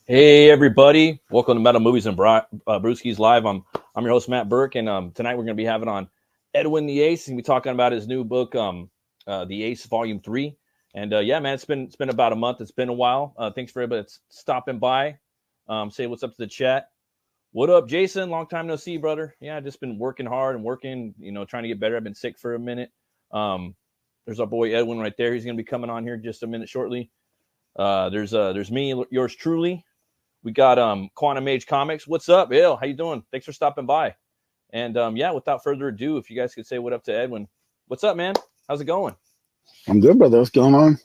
Hey everybody, welcome to Metal Movies and Brewskis Live. I'm your host Matt Burke, and tonight we're going to be having on Edwin the Ace, and we're talking about his new book, The Ace Volume 3. And yeah, man, it's been about a month. It's been a while. Thanks for everybody that's stopping by. Say what's up to the chat. What up, Jason? Long time no see, brother. Yeah, just been working hard and working, trying to get better. I've been sick for a minute. There's our boy Edwin right there. He's going to be coming on here just a minute shortly. There's me, yours truly. We got Quantum Age Comics. What's up, Bill? How you doing? Thanks for stopping by. And yeah, without further ado, if you guys could say what up to Edwin. What's up, man? How's it going? I'm good, brother. What's going on?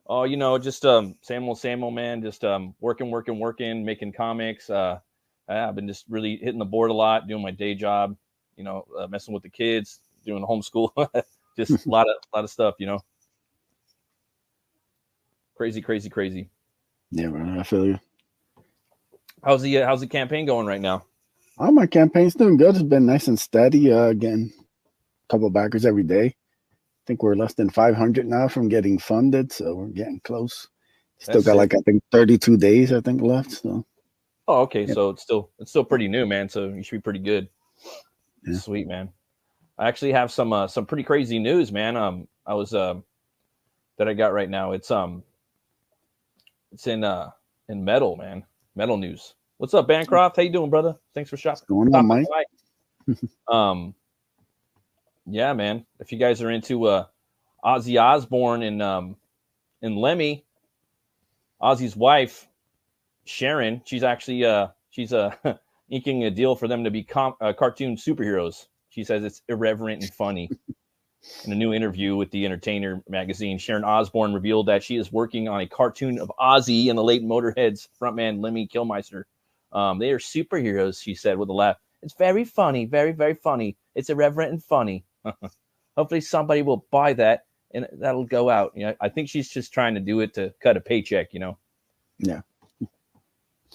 Oh, just same old, man. Just working, making comics. I've been just really hitting the board a lot, doing my day job. Messing with the kids, doing homeschool. Just a lot of stuff. Crazy. Yeah, man. I feel you. How's the campaign going right now? Oh, my campaign's doing good. It's been nice and steady. Getting a couple backers every day. I think we're less than 500 now from getting funded, so we're getting close. Still got I think 32 days left. So. Oh, okay. Yeah. So it's still pretty new, man. So you should be pretty good. Yeah. Sweet, man. I actually have some pretty crazy news, man. That I got right now. It's in metal, man. Metal news. What's up, Bancroft? How you doing, brother? Thanks for shopping. What's going on, Mike? Yeah, man. If you guys are into Ozzy Osbourne and Lemmy, Ozzy's wife, Sharon, she's actually inking a deal for them to be cartoon superheroes. She says it's irreverent and funny. In a new interview with the Entertainer magazine, Sharon Osbourne revealed that she is working on a cartoon of Ozzy and the late Motorhead's frontman Lemmy Kilmister. They are superheroes, she said with a laugh. It's very funny, very, very funny. It's irreverent and funny. Hopefully somebody will buy that and that'll go out. I think she's just trying to do it to cut a paycheck, Yeah.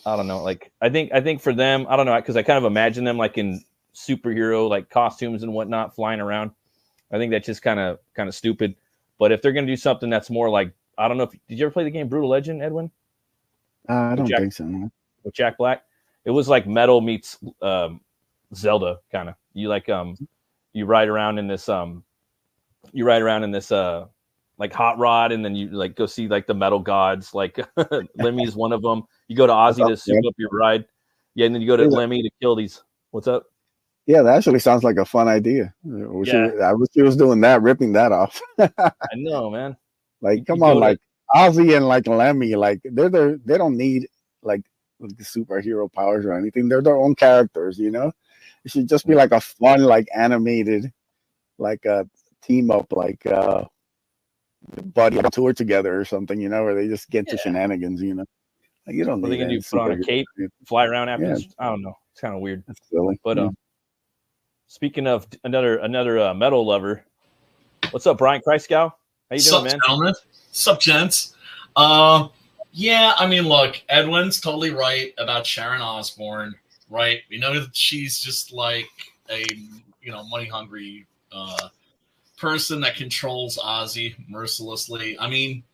I don't know. I think for them, I don't know, because I kind of imagine them like in superhero costumes and whatnot flying around. I think that's just kind of stupid. But if they're going to do something that's more like, I don't know. Did you ever play the game Brutal Legend, Edwin? I don't think so. No. With Jack Black? It was like metal meets Zelda, kind of. You you ride around in this like hot rod, and then you go see the metal gods. Lemmy's one of them. You go to Ozzy to soup up your ride. Yeah, and then you go to Lemmy to kill these. What's up? Yeah, that actually sounds like a fun idea. I wish he was doing that, ripping that off. I know, man. Come on, Ozzy and Lemmy, they don't need the superhero powers or anything. They're their own characters, It should just be a fun, animated, a team up, buddy on tour together or something, where they just get to shenanigans, You don't. What are they gonna do? Put on a cape, fly around after? Yeah. I don't know. It's kind of weird. That's silly. But speaking of another metal lover, what's up, Brian Christgau? How you doing, man? Gentlemen? Sup, gents? Yeah, I mean, look, Edwin's totally right about Sharon Osbourne, right? We know that she's just like a money-hungry person that controls Ozzy mercilessly. I mean,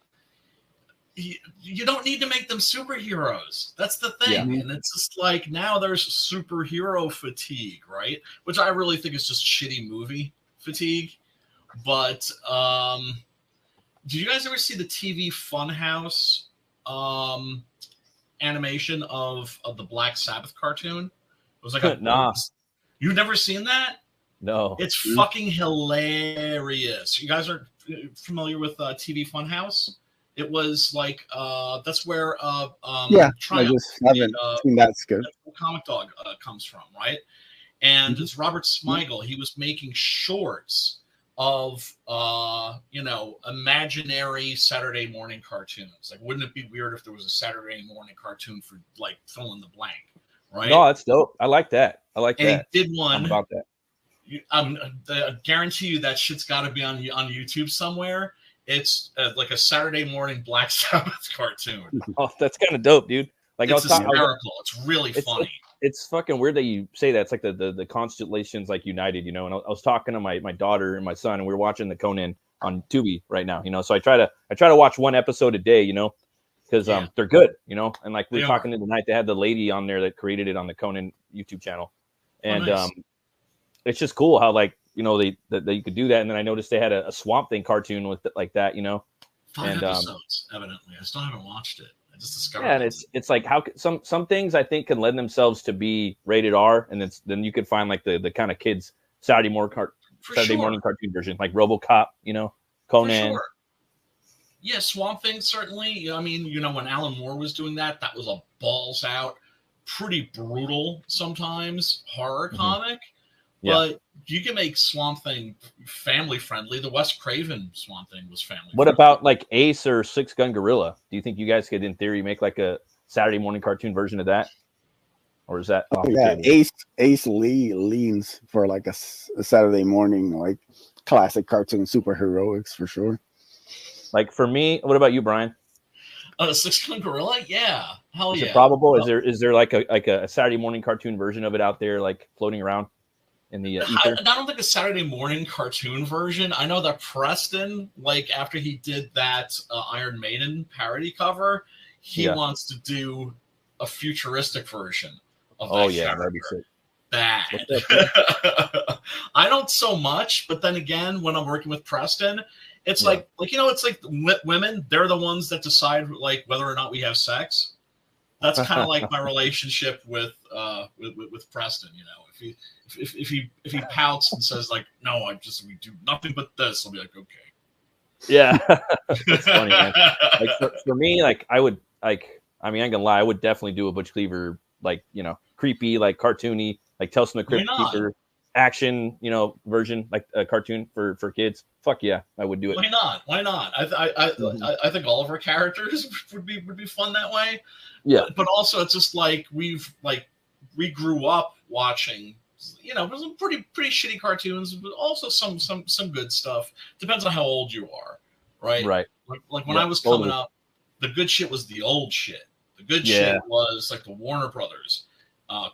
you don't need to make them superheroes. That's the thing. Yeah. And it's just now there's superhero fatigue, right? Which I really think is just shitty movie fatigue. But did you guys ever see the TV Funhouse animation of the Black Sabbath cartoon? It was nah. You've never seen that? No. It's fucking hilarious. You guys are familiar with TV Funhouse? It was that's where Triumph, I just haven't seen that skit. Comic Dog comes from, right? And it's Robert Smigel. He was making shorts of imaginary Saturday morning cartoons. Wouldn't it be weird if there was a Saturday morning cartoon for fill in the blank, right? No, that's dope. I like that. And he did one about that. I guarantee you that shit's got to be on YouTube somewhere. It's like a Saturday morning Black Sabbath cartoon. Oh, that's kind of dope, dude. It's hysterical. It's really funny. It's fucking weird that you say that. It's like the constellations united, And I was talking to my daughter and my son, and we were watching the Conan on Tubi right now, So I try to watch one episode a day, because they're good, you know. And like we were talking tonight, they had the lady on there that created it on the Conan YouTube channel, and nice. It's just cool how like you know that you could do that. And then I noticed they had a Swamp Thing cartoon with like that, you know. 5 episodes, evidently. I still haven't watched it. I just discovered. Yeah, and it's like how some things I think can lend themselves to be rated R, and then you could find like the kind of kids Saturday morning cartoon version, like RoboCop, you know, Conan. For sure. Yeah, Swamp Thing certainly. I mean, you know, when Alan Moore was doing that was a balls out, pretty brutal sometimes horror comic. Yeah. But you can make Swamp Thing family friendly. The Wes Craven Swamp Thing was family friendly. What about like Ace or Six Gun Gorilla? Do you think you guys could, in theory, make like a Saturday morning cartoon version of that? Or is that? Ace leans for like a Saturday morning, like classic cartoon superheroics for sure. Like for me, what about you, Brian? Six Gun Gorilla? Yeah. Hell yeah. Is it probable? Is there like a Saturday morning cartoon version of it out there, like floating around? In the I don't think a Saturday morning cartoon version. I know that Preston, like after he did that Iron Maiden parody cover, he wants to do a futuristic version of that. Oh yeah, that'd be sick. Bad. I don't so much, but then again, when I'm working with Preston, it's like you know, it's like women. They're the ones that decide like whether or not we have sex. That's kind of like my relationship with Preston. You know, if he pouts and says like, no, we do nothing but this, I'll be like, okay. Yeah, that's funny, man. Like for me, like I would like. I mean, I ain't gonna lie, I would definitely do a Butch Cleaver, like you know, creepy, like cartoony, like Tales from the Crypt Keeper action, you know, version, like a cartoon for kids. Fuck yeah, I would do it. Why not? Why not? I think all of our characters would be fun that way. Yeah, but also it's just like we grew up watching, you know, some pretty shitty cartoons, but also some good stuff. Depends on how old you are, right? Right. Like when I was coming up, the good shit was the old shit. The good shit was like the Warner Brothers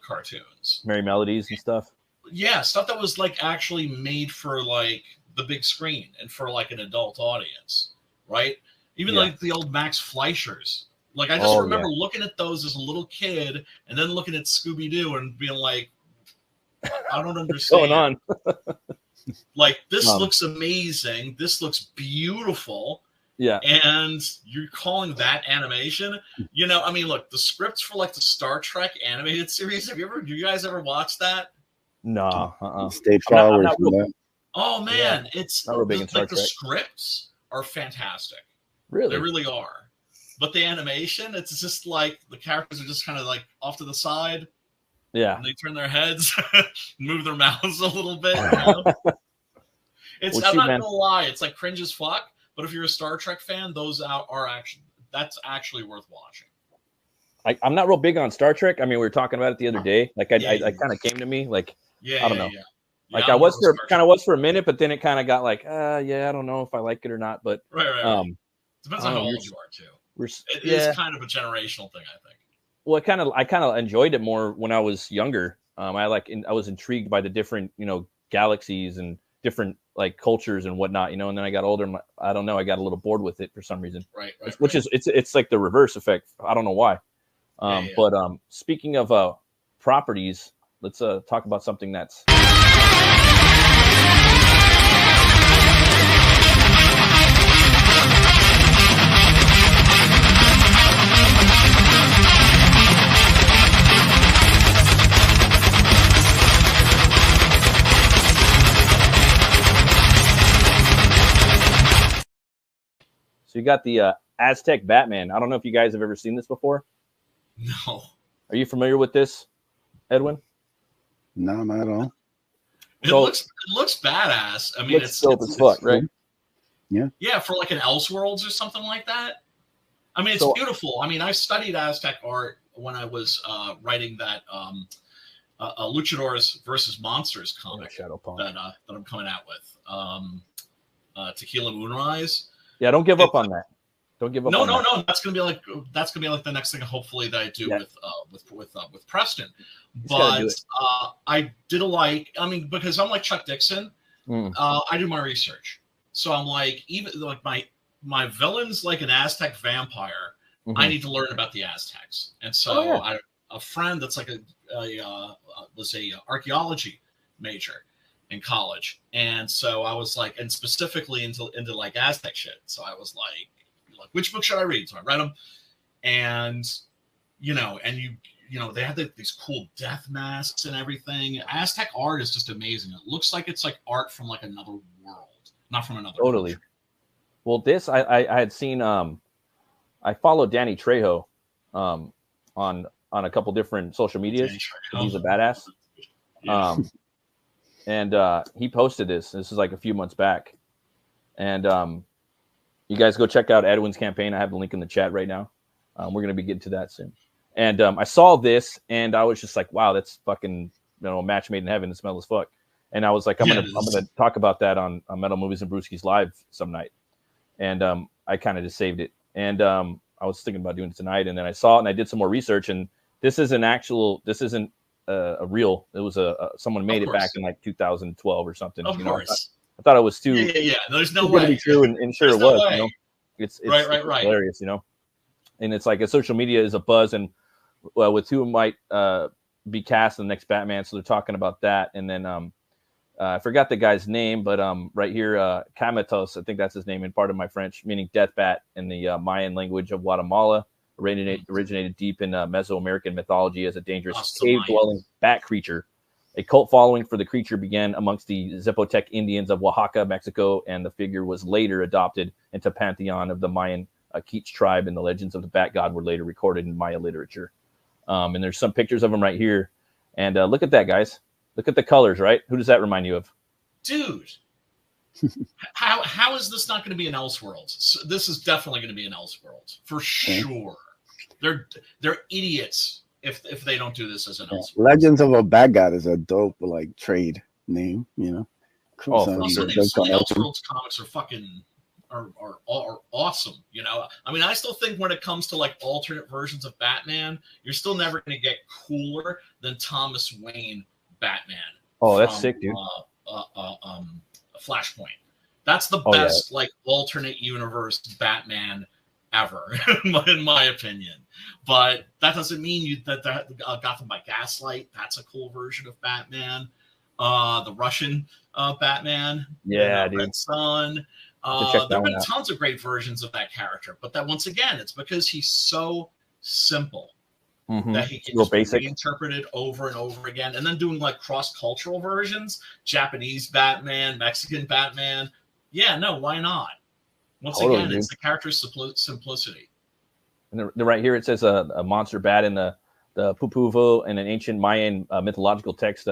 cartoons, Merry Melodies and stuff. Yeah, stuff that was like actually made for like the big screen and for like an adult audience, right? Even like the old Max Fleischers. Like I just remember looking at those as a little kid and then looking at Scooby-Doo and being like, I don't understand. What's going on? Like this looks amazing. This looks beautiful. Yeah. And you're calling that animation? You know, I mean, look, the scripts for like the Star Trek animated series, do you guys ever watch that? No. Stay forward from that. Oh man, it's not real big in Star like Trek. The scripts are fantastic. Really? They really are. But the animation, it's just like the characters are just kind of like off to the side. Yeah. And they turn their heads, move their mouths a little bit. You know? I'm not gonna lie, it's like cringe as fuck. But if you're a Star Trek fan, that's actually worth watching. I'm not real big on Star Trek. I mean, we were talking about it the other day. Like I kind of came to me like I don't know. Yeah. Like I was for a minute, but then it kind of got like, I don't know if I like it or not. But right. Depends on how old you are too. It is kind of a generational thing, I think. Well, I kind of enjoyed it more when I was younger. I was intrigued by the different, you know, galaxies and different like cultures and whatnot, you know. And then I got older, and I don't know, I got a little bored with it for some reason. Right. Which is it's like the reverse effect. I don't know why. But speaking of properties, let's talk about something that's. So you got the Aztec Batman. I don't know if you guys have ever seen this before. No. Are you familiar with this, Edwin? No, not at all. It looks badass. I mean, it's dope as fuck, right? Yeah. Yeah, for like an Elseworlds or something like that. I mean, it's beautiful. I mean, I studied Aztec art when I was writing that Luchadors versus Monsters comic that I'm coming out with. Tequila Moonrise. Yeah, don't give up on that. Don't give up. No. That's gonna be like the next thing. Hopefully that I do with Preston. But I did I mean, because I'm like Chuck Dixon. I do my research, so I'm like even like my villain's like an Aztec vampire. I need to learn about the Aztecs. And so a friend that's like was a archaeology major in college. And so I was like, and specifically into like Aztec shit. So I was like, which book should I read? So I read them, and you know, they had these cool death masks and everything. Aztec art is just amazing. It looks like it's like art from like another world, not from another country. Well, this I had seen. I followed Danny Trejo on a couple different social medias. He's a badass. And he posted this. This is like a few months back, and you guys go check out Edwin's campaign. I have the link in the chat right now. We're going to be getting to that soon. And I saw this, and I was just like, wow, that's fucking, a match made in heaven. It smells as fuck. And I was like, I'm gonna talk about that on Metal Movies and Brewskis Live some night. And I kind of just saved it. And I was thinking about doing it tonight, and then I saw it, and I did some more research. And this isn't a real. It was someone made it back in like 2012 or something. Of course. I thought it was too. Yeah. There's no way. To be true, and sure it was. It's right. Hilarious, And it's like a social media is a buzz, and with who might be cast in the next Batman. So they're talking about that, and then I forgot the guy's name, but right here, Kamatos, I think that's his name in part of my French, meaning death bat in the Mayan language of Guatemala, originated deep in Mesoamerican mythology as a dangerous cave-dwelling bat creature. A cult following for the creature began amongst the Zapotec Indians of Oaxaca, Mexico, and the figure was later adopted into pantheon of the Mayan Quiche tribe, and the legends of the bat god were later recorded in Maya literature. And there's some pictures of him right here. And look at that, guys. Look at the colors, right? Who does that remind you of? Dude, how is this not going to be an Elseworlds? So this is definitely going to be an Elseworlds for sure. They're idiots if they don't do this as an Elseworlds. Legends of a Bat God is a dope like trade name, Cool. Also, the Elseworlds comics are fucking are awesome. I mean, I still think when it comes to like alternate versions of Batman, you're still never going to get cooler than Thomas Wayne Batman. Oh, that's sick, dude. Flashpoint. That's the best like alternate universe Batman ever, in my opinion. But that doesn't mean that Gotham by Gaslight. That's a cool version of Batman. The Russian Batman. Dude. Red Sun. There have been tons of great versions of that character, but that once again, it's because he's so simple that he can just be reinterpreted over and over again, and then doing like cross-cultural versions, Japanese Batman, Mexican Batman. Yeah, no, why not? Once again, it's the character's simplicity. And right here it says a monster bat in the Pupuvo in an ancient Mayan mythological text.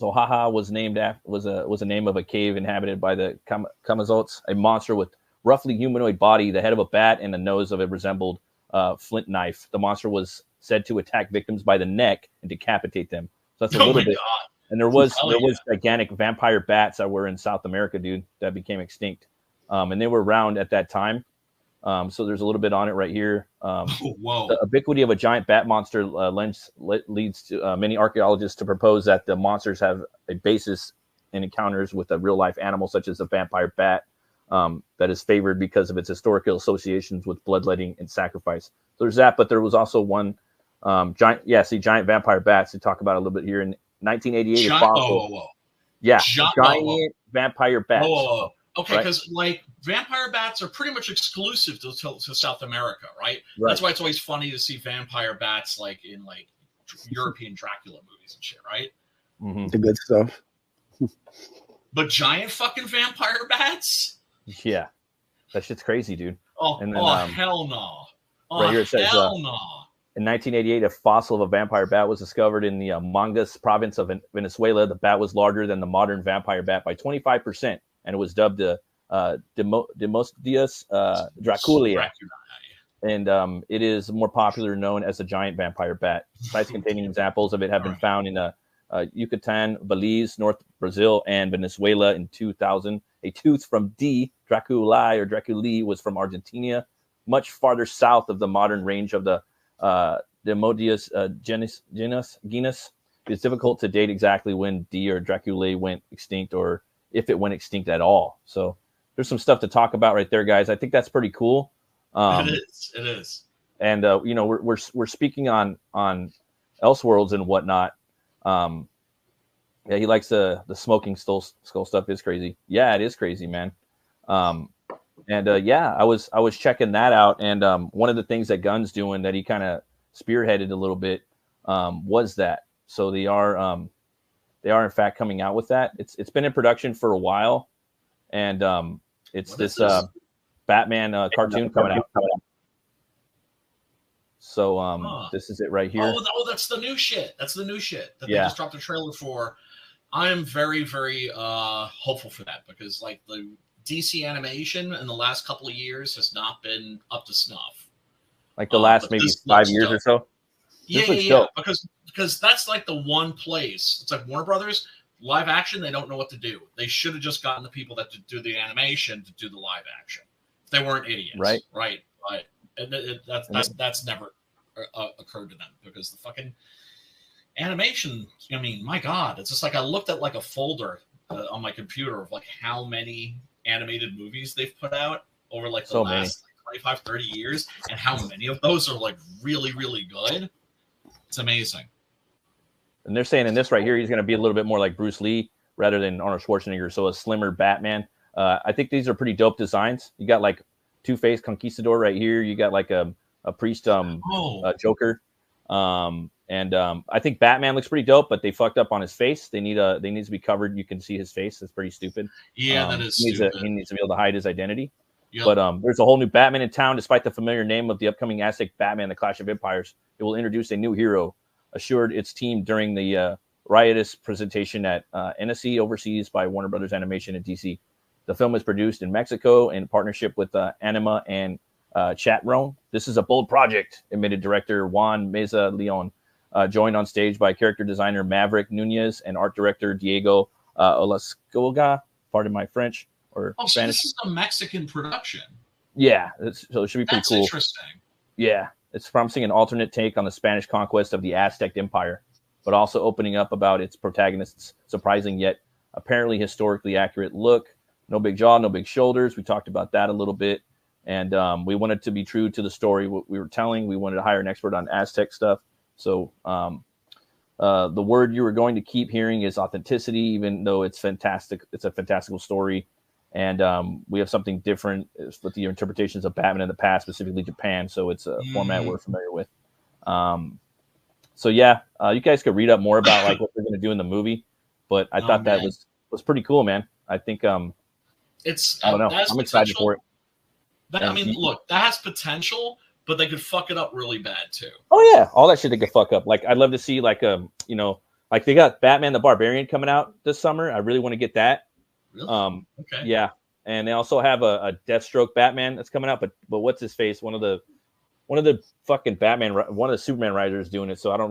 Zohaha was named after was a name of a cave inhabited by the Kamazots, a monster with roughly humanoid body, the head of a bat, and the nose of it resembled flint knife. The monster was said to attack victims by the neck and decapitate them. So that's a little bit. God. And there was gigantic vampire bats that were in South America, dude, that became extinct, and they were around at that time. So there's a little bit on it right here. The ubiquity of a giant bat monster leads to many archaeologists to propose that the monsters have a basis in encounters with a real-life animal, such as a vampire bat, that is favored because of its historical associations with bloodletting and sacrifice. So there's that, but there was also one giant vampire bats. We talk about it a little bit here in 1988. Giant vampire bats. Okay, because like vampire bats are pretty much exclusive to South America, right? That's why it's always funny to see vampire bats like in like European Dracula movies and shit, right? The good stuff. But giant fucking vampire bats? Yeah, that shit's crazy, dude. Hell no! Right here it says, hell no! In 1988, a fossil of a vampire bat was discovered in the Mangas province of Venezuela. The bat was larger than the modern vampire bat by 25%, and it was dubbed the Demostheus Draculae. And it is more popular known as a giant vampire bat. Sites containing examples of it have been found in Yucatan, Belize, North Brazil, and Venezuela in 2000. A tooth from D. Draculae or Draculae was from Argentina, much farther south of the modern range of the Demodius genus. It's difficult to date exactly when D or Draculae went extinct, or if it went extinct at all. So there's some stuff to talk about right there, guys. I think that's pretty cool. It is. It is. And you know, we're speaking on Elseworlds and whatnot. Yeah, he likes the smoking skull stuff is crazy. Yeah, it is crazy, man. Yeah, I was checking that out, and one of the things that Gunn's doing that he kind of spearheaded a little bit was that. So they are in fact coming out with that. It's been in production for a while, and it's this Batman cartoon coming out. So this is it right here. Oh, that's the new shit. That's the new shit that they just dropped a trailer for. I am very, very hopeful for that, because like the DC animation in the last couple of years has not been up to snuff. Like the last maybe 5 years or so. Yeah. Because that's like the one place. It's like Warner Brothers live action. They don't know what to do. They should have just gotten the people that do the animation to do the live action. If they weren't idiots, right. And that's never occurred to them, because the fucking animation. I mean, my God, it's just like I looked at like a folder on my computer of like how many animated movies they've put out over like the last 25, 30 years, and how many of those are like really, really good. It's amazing. And they're saying in this right here, he's going to be a little bit more like Bruce Lee rather than Arnold Schwarzenegger, so a slimmer Batman. I think these are pretty dope designs. You got like Two-Face Conquistador right here. You got like a priest Joker. I think Batman looks pretty dope, but they fucked up on his face. They need to be covered. You can see his face. That's pretty stupid. Yeah, that is stupid. He needs to be able to hide his identity. Yep. But there's a whole new Batman in town, despite the familiar name of the upcoming Aztec Batman, The Clash of Empires. It will introduce a new hero, assured its team during the riotous presentation at NSC, overseas by Warner Brothers Animation in DC. The film is produced in Mexico in partnership with Anima and Chatron. This is a bold project, admitted director Juan Meza Leon, joined on stage by character designer Maverick Nunez and art director Diego Olascoga, pardon my French or Spanish. So this is a Mexican production. Yeah, so it should be pretty cool. That's interesting. Yeah, it's promising an alternate take on the Spanish conquest of the Aztec Empire, but also opening up about its protagonist's surprising yet apparently historically accurate look. No big jaw, no big shoulders. We talked about that a little bit. And we wanted to be true to the story what we were telling. We wanted to hire an expert on Aztec stuff. So the word you were going to keep hearing is authenticity, even though it's fantastic. It's a fantastical story. And we have something different with the interpretations of Batman in the past, specifically Japan. So it's a format we're familiar with. So yeah, you guys could read up more about like what they're going to do in the movie. But I thought that was pretty cool, man. I think I don't know. I'm excited for it. I mean, look, that has potential, but they could fuck it up really bad too. Oh yeah, all that shit they could fuck up. Like I'd love to see like like they got Batman the Barbarian coming out this summer. I really want to get that. Really? Okay. Yeah, and they also have a Deathstroke Batman that's coming out. But what's his face? One of the fucking Batman, one of the Superman writers doing it. So I don't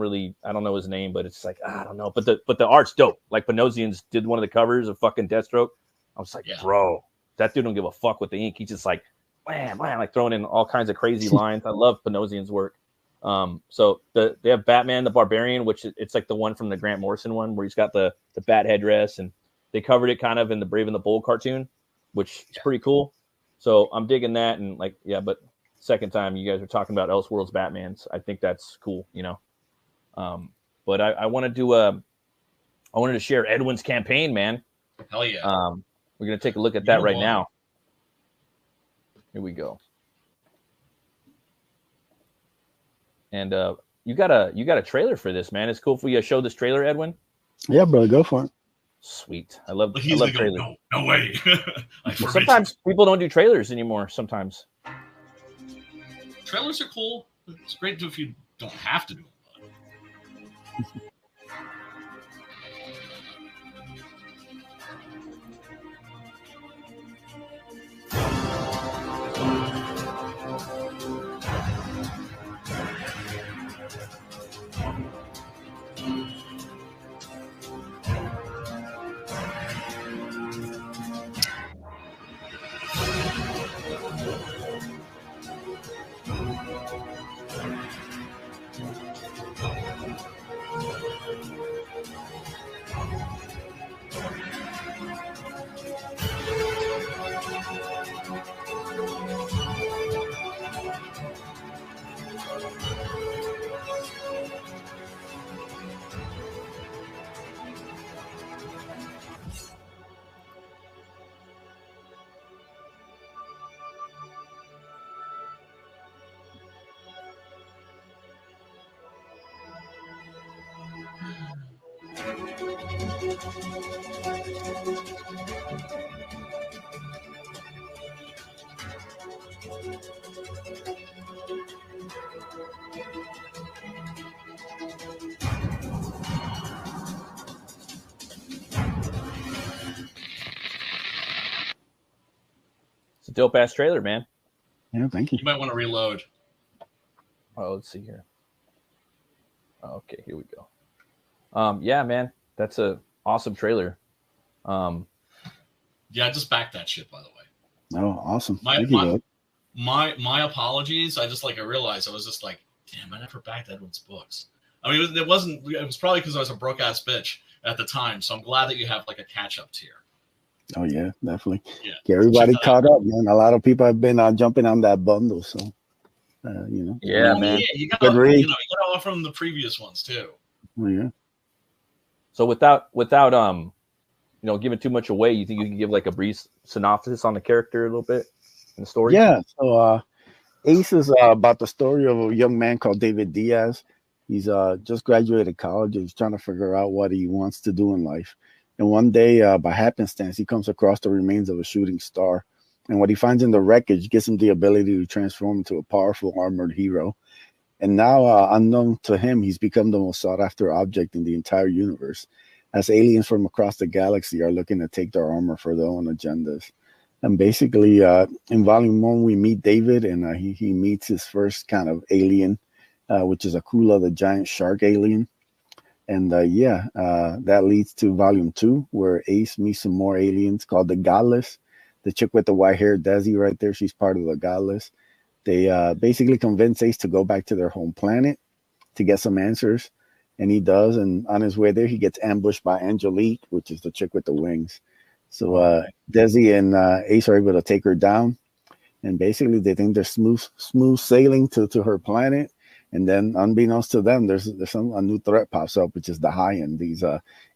know his name, but it's like I don't know. But the art's dope. Like Panosians did one of the covers of fucking Deathstroke. I was like, bro, that dude don't give a fuck with the ink. He just like. Bam, like throwing in all kinds of crazy lines. I love Panosian's work. So they have Batman the Barbarian, which it's like the one from the Grant Morrison one where he's got the bat headdress, and they covered it kind of in the Brave and the Bold cartoon, which is pretty cool. So I'm digging that, and like but second time you guys are talking about Elseworlds Batmans, I think that's cool, you know. But I wanted to share Edwin's campaign, man. Hell yeah. We're gonna take a look at that right now. Here we go. And you got a trailer for this, man. It's cool if we show this trailer, Edwin. Yeah, brother, go for it. Sweet. I love trailers. No way. Sometimes people don't do trailers anymore. Sometimes trailers are cool. It's great if you don't have to do it. It's a dope ass trailer, man. Yeah, thank you. You might want to reload. Oh, let's see here. Okay, here we go. Yeah, man, that's a awesome trailer. Yeah, I just backed that shit, by the way. Oh, awesome. My apologies. I realized I was just like, damn, I never backed Edwin's books. I mean, it was probably because I was a broke ass bitch at the time. So I'm glad that you have like a catch up tier. Oh yeah, definitely. Yeah, get everybody caught up, man. A lot of people have been jumping on that bundle, so you know. Yeah, man. Yeah, you gotta offer them the previous ones too. Oh, yeah. So without giving too much away, you think you can give like a brief synopsis on the character a little bit in the story? Yeah. So Ace is about the story of a young man called David Diaz. He's just graduated college. He's trying to figure out what he wants to do in life. And one day, by happenstance, he comes across the remains of a shooting star. And what he finds in the wreckage gives him the ability to transform into a powerful armored hero. And now, unknown to him, he's become the most sought-after object in the entire universe, as aliens from across the galaxy are looking to take their armor for their own agendas. And basically, in Volume 1, we meet David, and he meets his first kind of alien, which is Akula, the giant shark alien. And that leads to Volume 2, where Ace meets some more aliens called the Godless. The chick with the white hair, Desi, right there, she's part of the Godless. They basically convince Ace to go back to their home planet to get some answers. And he does. And on his way there, he gets ambushed by Angelique, which is the chick with the wings. So Desi and Ace are able to take her down. And basically, they think they're smooth sailing to her planet. And then, unbeknownst to them, a new threat pops up, which is the Hyen, these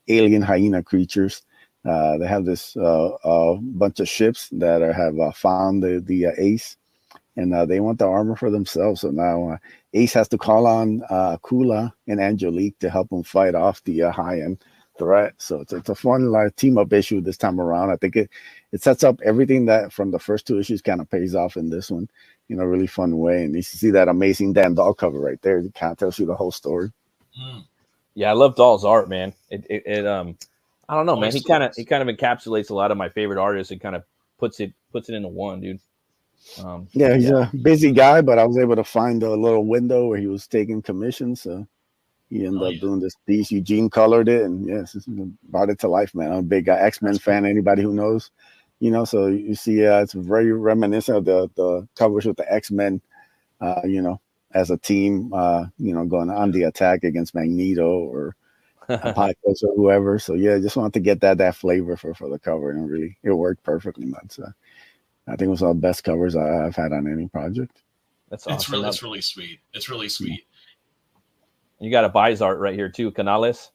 alien hyena creatures. They have this bunch of ships that have found the Ace, and they want the armor for themselves. So now Ace has to call on Akula and Angelique to help him fight off the Hyen threat. So it's a fun team-up issue this time around. I think it sets up everything that from the first two issues kind of pays off in this one in a really fun way. And you see that amazing Dan Dahl cover right there. It kind of tells you the whole story. Yeah, I love Dahl's art, man. I don't know, man. He kind of encapsulates a lot of my favorite artists and kind of puts it into one, dude. He's a busy guy, but I was able to find a little window where he was taking commissions. So he ended up doing this piece. Eugene colored it, and yes, brought it to life, man. I'm a big X-Men fan. Anybody who knows, so you see, it's very reminiscent of the covers with the X-Men, as a team, going on the attack against Magneto or Apocalypse or whoever. So yeah, just wanted to get that flavor for the cover, and really it worked perfectly, man. So I think it was one of the best covers I've had on any project. That's awesome. It's really sweet. It's really sweet. You got a Buys art right here too, Canales.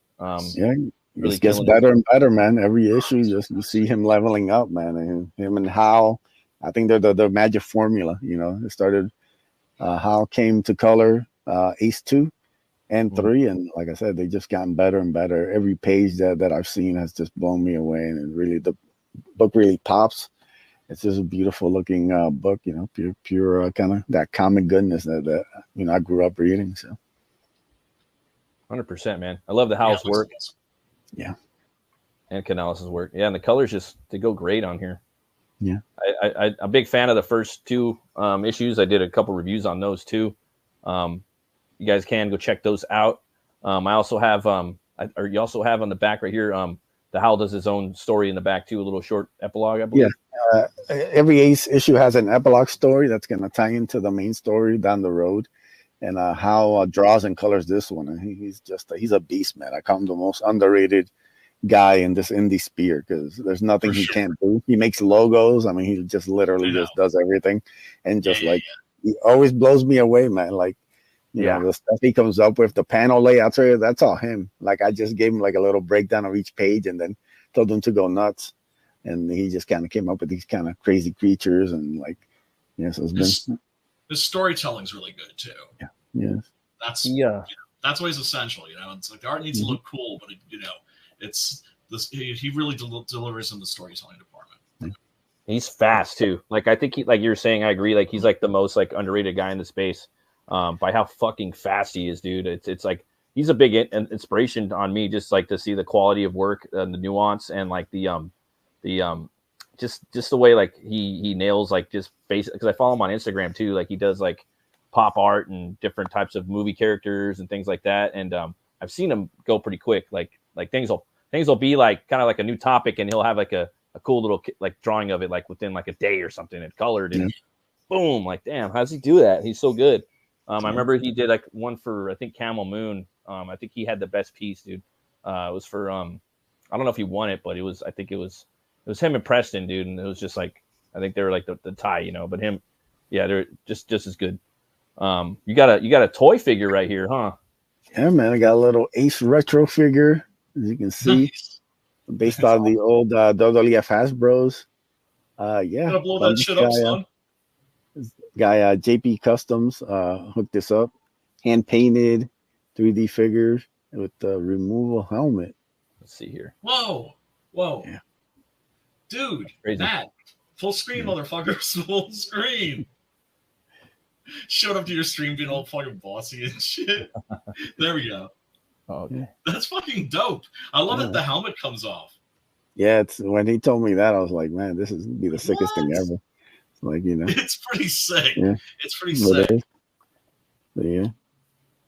Really gets better and better, man. Every issue, you see him leveling up, man. And him and Hal, I think they're the magic formula. It started. Hal came to color Ace 2 and 3, and like I said, they just gotten better and better. Every page that I've seen has just blown me away, and really the book really pops. It's just a beautiful looking book, pure kind of that comic goodness that I grew up reading. So 100%, man. I love the Hal's work. Yeah, and Canales' work. Yeah, and the colors they go great on here. Yeah, I'm a big fan of the first two issues. I did a couple reviews on those too. You guys can go check those out. I also have, you also have on the back right here, the Hal does his own story in the back too, a little short epilogue, I believe. Yeah, every Ace issue has an epilogue story that's going to tie into the main story down the road. And Hal draws and colors this one, and he's a beast, man. I call him the most underrated guy in this indie sphere because there's nothing he can't do. He makes logos. I mean, he just literally just does everything, and just he always blows me away, man. Like, you know, the stuff he comes up with, the panel layouts, that's all him. Like, I just gave him like a little breakdown of each page, and then told him to go nuts, and he just kind of came up with these kind of crazy creatures, and like, so it's been. The storytelling's really good too. Yeah. That's always essential. It's like the art needs to look cool, but it's he really delivers in the storytelling department. He's fast too. Like I think like you're saying, I agree. Like he's like the most like underrated guy in the space by how fucking fast he is, dude. It's like he's a big inspiration on me, just like to see the quality of work and the nuance and like the just the way like he nails like just basic, because I follow him on Instagram too. Like he does like pop art and different types of movie characters and things like that. And I've seen him go pretty quick. Like things will be like kind of like a new topic, and he'll have like a cool little like drawing of it like within like a day or something, and colored and boom, like damn, how does he do that? He's so good. I remember he did like one for I think Camel Moon. I think he had the best piece, dude. It was for I don't know if he won it, but it was him and Preston, dude, and it was just like I think they were like the tie, you know. But him, yeah, they're just as good. You got a toy figure right here, huh? Yeah, man, I got a little Ace retro figure, as you can see. Nice. Based on the old WWF Hasbros. Yeah. Gonna blow that shit up, son. Guy JP Customs hooked this up. Hand painted 3D figures with the removable helmet. Let's see here. Whoa. Yeah. Dude, that full screen, motherfuckers, full screen. Showed up to your stream being all fucking bossy and shit. There we go. Okay. That's fucking dope. I love that the helmet comes off. Yeah, it's when he told me that, I was like, man, this is be the sickest thing ever. Like, you know, it's pretty sick. Yeah. It's pretty sick. But yeah,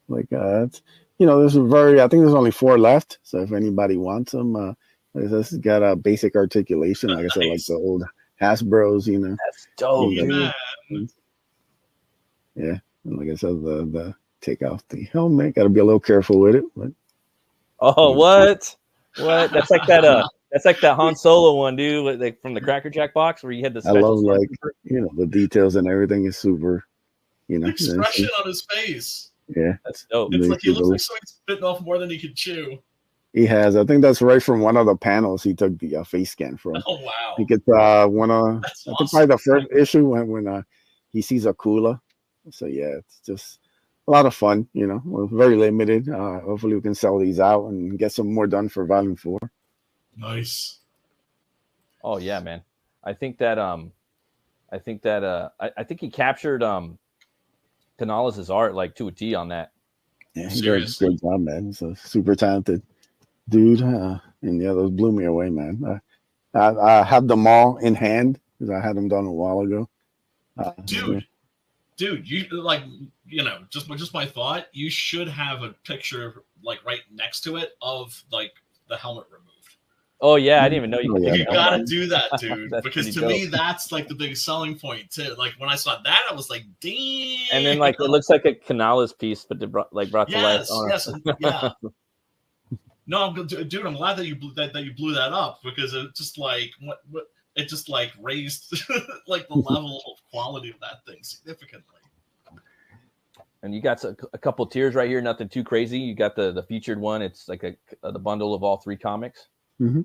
like it's, you know, there's I think there's only 4 left. So if anybody wants them, this has got a basic articulation, like I said, like the old Hasbros, you know. That's dope, dude. Yeah, and like I said, the take off the helmet. Got to be a little careful with it. But what? That's like that. That's like that Han Solo one, dude. Like from the Cracker Jack box where you had the. I love like you know the details and everything is super. You know, the expression on his face. Yeah, that's dope. It's like he looks like somebody's spitting off more than he could chew. He has. I think that's right from one of the panels he took the face scan from. Oh wow! He gets one of that's I think probably the first issue when he sees Akula. So yeah, it's just a lot of fun. You know, we're very limited. Hopefully we can sell these out and get some more done for Volume 4. Nice. Oh yeah, man. I think he captured Canales' art like to a T on that. Yeah, he did a great job, man. He's a super talented dude. And yeah, those blew me away, man. I have them all in hand because I had them done a while ago. Dude, you like, you know, just my thought. You should have a picture like right next to it of like the helmet removed. Oh yeah, I didn't even know you. You gotta do that, dude. Because to dope. me, that's like the biggest selling point too. Like when I saw that, I was like, "Damn!" And then like it looks like a Canales piece, but brought to life. Yes, yeah. No, dude, I'm glad that you blew that up because it just like it just like raised like the level of quality of that thing significantly. And you got a couple tiers right here, nothing too crazy. You got the featured one. It's like the bundle of all 3 comics. Mm-hmm.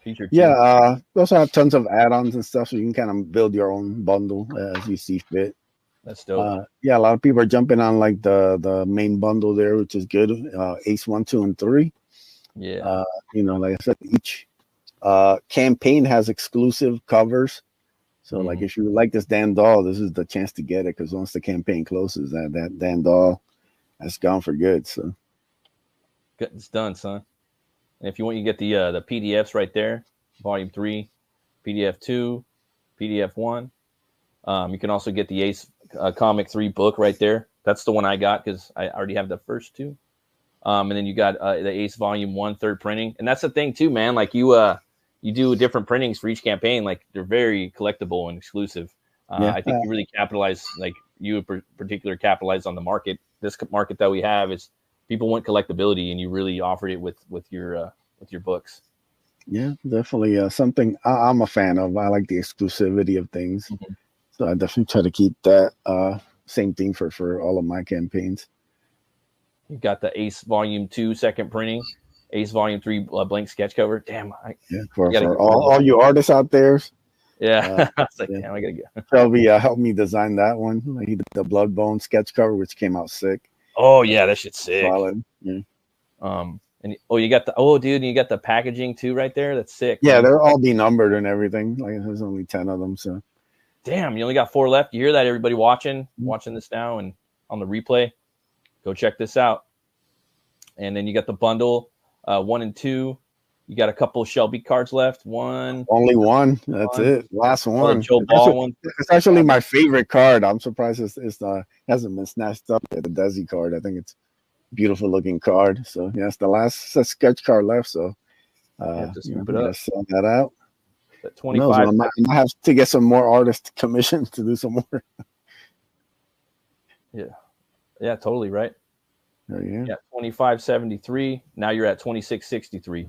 Featured. Yeah, we also have tons of add-ons and stuff, so you can kind of build your own bundle as you see fit. That's dope. Yeah, a lot of people are jumping on like the main bundle there, which is good. Ace 1, 2, and 3. Yeah. You know, like I said, each campaign has exclusive covers. So like if you like this Dan doll, this is the chance to get it because once the campaign closes, that Dan doll that's gone for good. So it's done, son. And if you want, you get the PDFs right there, Volume 3, PDF 2, PDF 1. You can also get the Ace Comic 3 book right there. That's the one I got because I already have the first 2. And then you got the Ace Volume 1 third printing, and that's the thing too, man. Like you do different printings for each campaign. Like they're very collectible and exclusive. I think you really capitalize, like you in particular capitalize on the market. This market that we have is people want collectability, and you really offered it with your books. Yeah, definitely something I'm a fan of. I like the exclusivity of things, so I definitely try to keep that same thing for all of my campaigns. You got the Ace Volume 2 second printing, Ace Volume 3 blank sketch cover. Damn, for all you artists out there. Yeah, I was like, damn, I gotta go. Shelby helped me design that one. He did the Bloodbone sketch cover, which came out sick. Oh yeah, that shit's sick. Solid. Yeah. And you got the dude, you got the packaging too right there. That's sick. Yeah, man. they're all denumbered and everything. Like there's only 10 of them. So damn, you only got 4 left. You hear that, everybody watching this now and on the replay? Go check this out. And then you got the bundle 1 and 2. You got a couple Shelby cards left. Only one. That's it. Last one. Joe Ball one. It's actually my favorite card. I'm surprised it hasn't been snatched up yet. The Desi card. I think it's a beautiful looking card. So yeah, it's the last sketch card left. So send that out. At 25. I might have to get some more artists commissioned to do some more. Yeah, totally right. Oh, yeah. 25.73. Now you're at 26.63.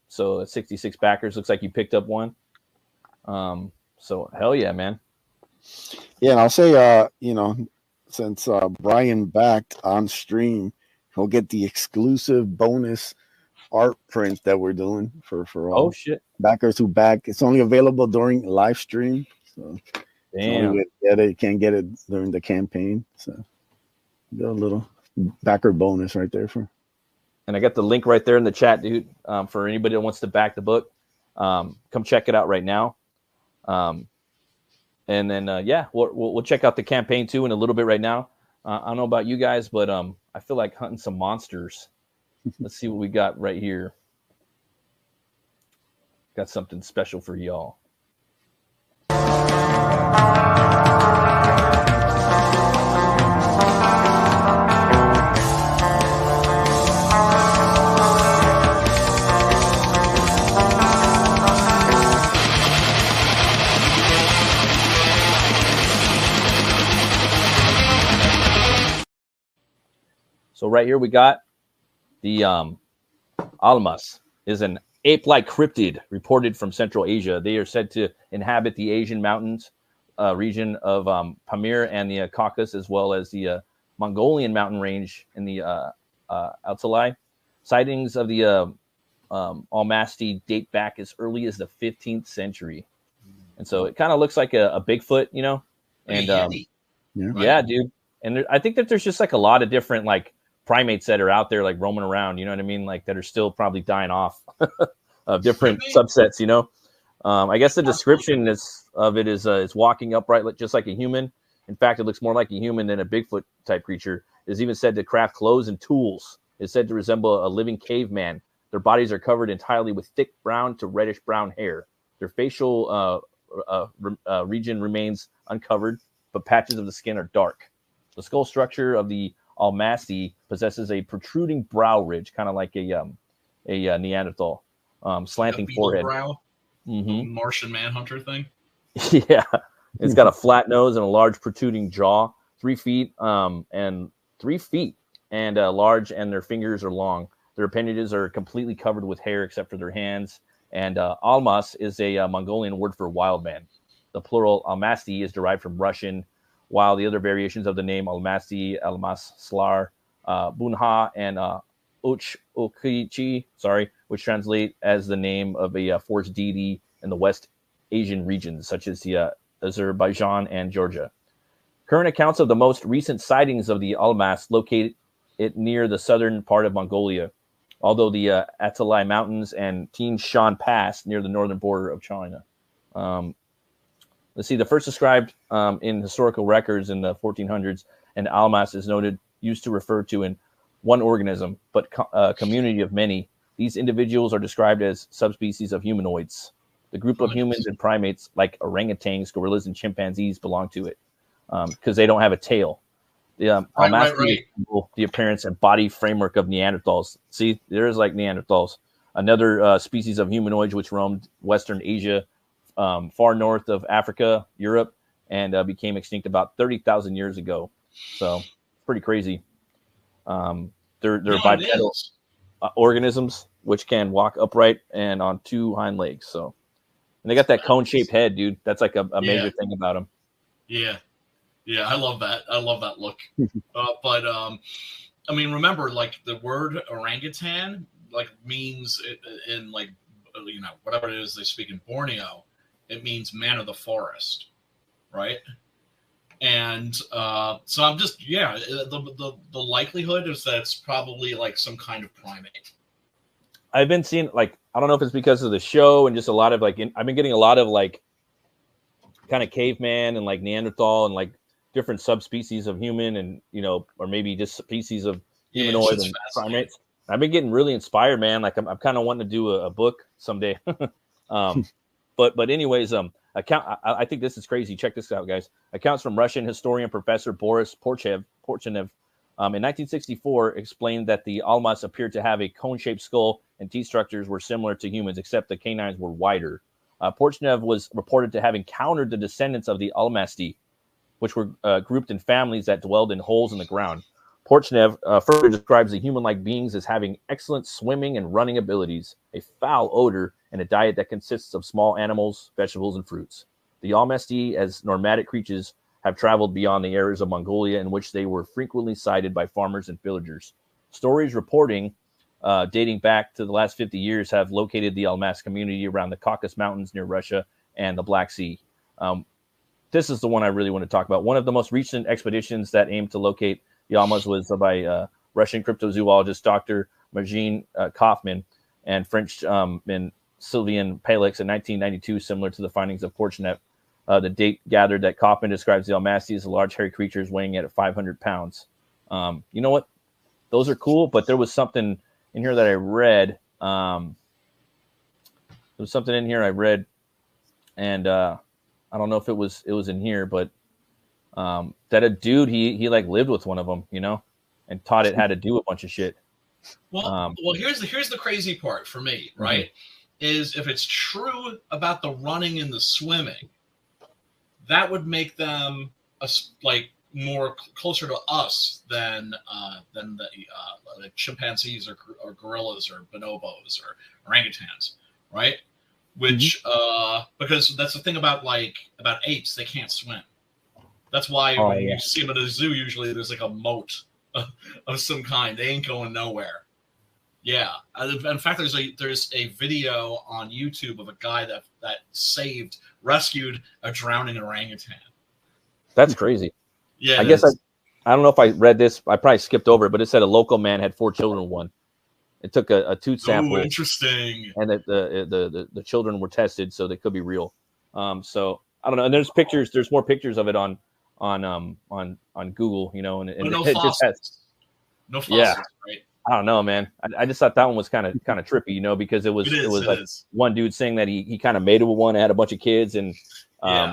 So at 66 backers, looks like you picked up one. So hell yeah, man. Yeah, and I'll say, since Brian backed on stream, he'll get the exclusive bonus art print that we're doing for all backers who back. It's only available during live stream. So damn, you can't get it during the campaign. So got a little backer bonus right there for. And I got the link right there in the chat, dude. For anybody that wants to back the book, come check it out right now. And then we'll check out the campaign too in a little bit right now. I don't know about you guys, but I feel like hunting some monsters. Let's see what we got right here. Got something special for y'all. So right here we got the Almas is an ape-like cryptid reported from Central Asia. They are said to inhabit the Asian mountains region of Pamir and the Caucasus, as well as the Mongolian mountain range in the Altai. Sightings of the Almasti date back as early as the 15th century. And so it kind of looks like a Bigfoot, you know? And yeah, dude. And I think that there's just like a lot of different like primates that are out there like roaming around, you know what I mean? Like that are still probably dying off of different subsets, you know? I guess the description of it is it's walking upright just like a human. In fact, it looks more like a human than a Bigfoot type creature. It's even said to craft clothes and tools. It's said to resemble a living caveman. Their bodies are covered entirely with thick brown to reddish brown hair. Their facial region remains uncovered, but patches of the skin are dark. The skull structure of the Almasti possesses a protruding brow ridge, kind of like a Neanderthal, slanting forehead. Brow, Martian Manhunter thing. Yeah, it's got a flat nose and a large protruding jaw. 3 feet and 3 feet and large, and their fingers are long. Their appendages are completely covered with hair except for their hands. And Almas is a Mongolian word for wild man. The plural Almasti is derived from Russian, while the other variations of the name Almasti, Almas, Slar, Bunha, and Okichi, which translate as the name of a forest deity in the West Asian regions, such as the Azerbaijan and Georgia. Current accounts of the most recent sightings of the Almas locate it near the southern part of Mongolia, although the Altai Mountains and Tian Shan Pass near the northern border of China. Let's see, the first described in historical records in the 1400s, and Almas is used to refer to in one organism, but a community of many. These individuals are described as subspecies of humanoids. The group of humans and primates, like orangutans, gorillas, and chimpanzees, belong to it because they don't have a tail. The Almasti resemble the appearance and body framework of Neanderthals. See, there is like Neanderthals. Another species of humanoids which roamed Western Asia, far north of Africa, Europe, and became extinct about 30,000 years ago. So pretty crazy. They're bipedal organisms which can walk upright and on 2 hind legs. So, and they got that cone-shaped head, dude. That's like a major thing about them. Yeah, I love that. I love that look. But I mean, remember, like the word orangutan, like means in like whatever it is they speak in Borneo, it means man of the forest, right? And so I'm just, the likelihood is that it's probably like some kind of primate. I've been seeing, like, I don't know if it's because of the show and just a lot of like, I've been getting a lot of like kind of caveman and like Neanderthal and like different subspecies of human and, you know, or maybe just species of humanoid and primates. I've been getting really inspired, man. Like I'm kind of wanting to do a book someday. But anyways, I think this is crazy. Check this out, guys. Accounts from Russian historian Professor Boris Porchev in 1964 explained that the Almas appeared to have a cone-shaped skull and teeth structures were similar to humans, except the canines were wider. Porchev was reported to have encountered the descendants of the Almasti, which were grouped in families that dwelled in holes in the ground. Porchev further describes the human-like beings as having excellent swimming and running abilities, a foul odor, and a diet that consists of small animals, vegetables, and fruits. The Almasti, as nomadic creatures, have traveled beyond the areas of Mongolia in which they were frequently sighted by farmers and villagers. Stories reporting dating back to the last 50 years have located the Almas community around the Caucasus Mountains near Russia and the Black Sea. This is the one I really want to talk about. One of the most recent expeditions that aimed to locate the Almas was by Russian cryptozoologist Dr. Marcin Kaufman and Frenchman Sylvain Palix in 1992, similar to the findings of Porchev. The date gathered that Kaufman describes the Almasti as large hairy creatures weighing at 500 pounds. You know what? Those are cool, but there was something in here that I read. There was something in here I read, and I don't know if it was in here, but that a dude he like lived with one of them, you know, and taught it how to do a bunch of shit. Well, here's the crazy part for me, right? Is if it's true about the running and the swimming, that would make them like more closer to us than the like chimpanzees or gorillas or bonobos or orangutans, right? Which because that's the thing about apes, they can't swim. That's why when you see them at a zoo, usually there's like a moat of some kind. They ain't going nowhere. Yeah. In fact, there's a video on YouTube of a guy that rescued a drowning orangutan. That's crazy. Yeah. I guess I don't know if I read this. I probably skipped over it, but it said a local man had 4 children. One. It took a tooth sample. Oh, interesting. And that the children were tested, so they could be real. So I don't know. And there's pictures. There's more pictures of it on Google. You know, and no it fossils. just has. No fossils, right? I don't know, man. I just thought that one was kind of trippy, you know, because it was like one dude saying that he kind of made it with one, had a bunch of kids, and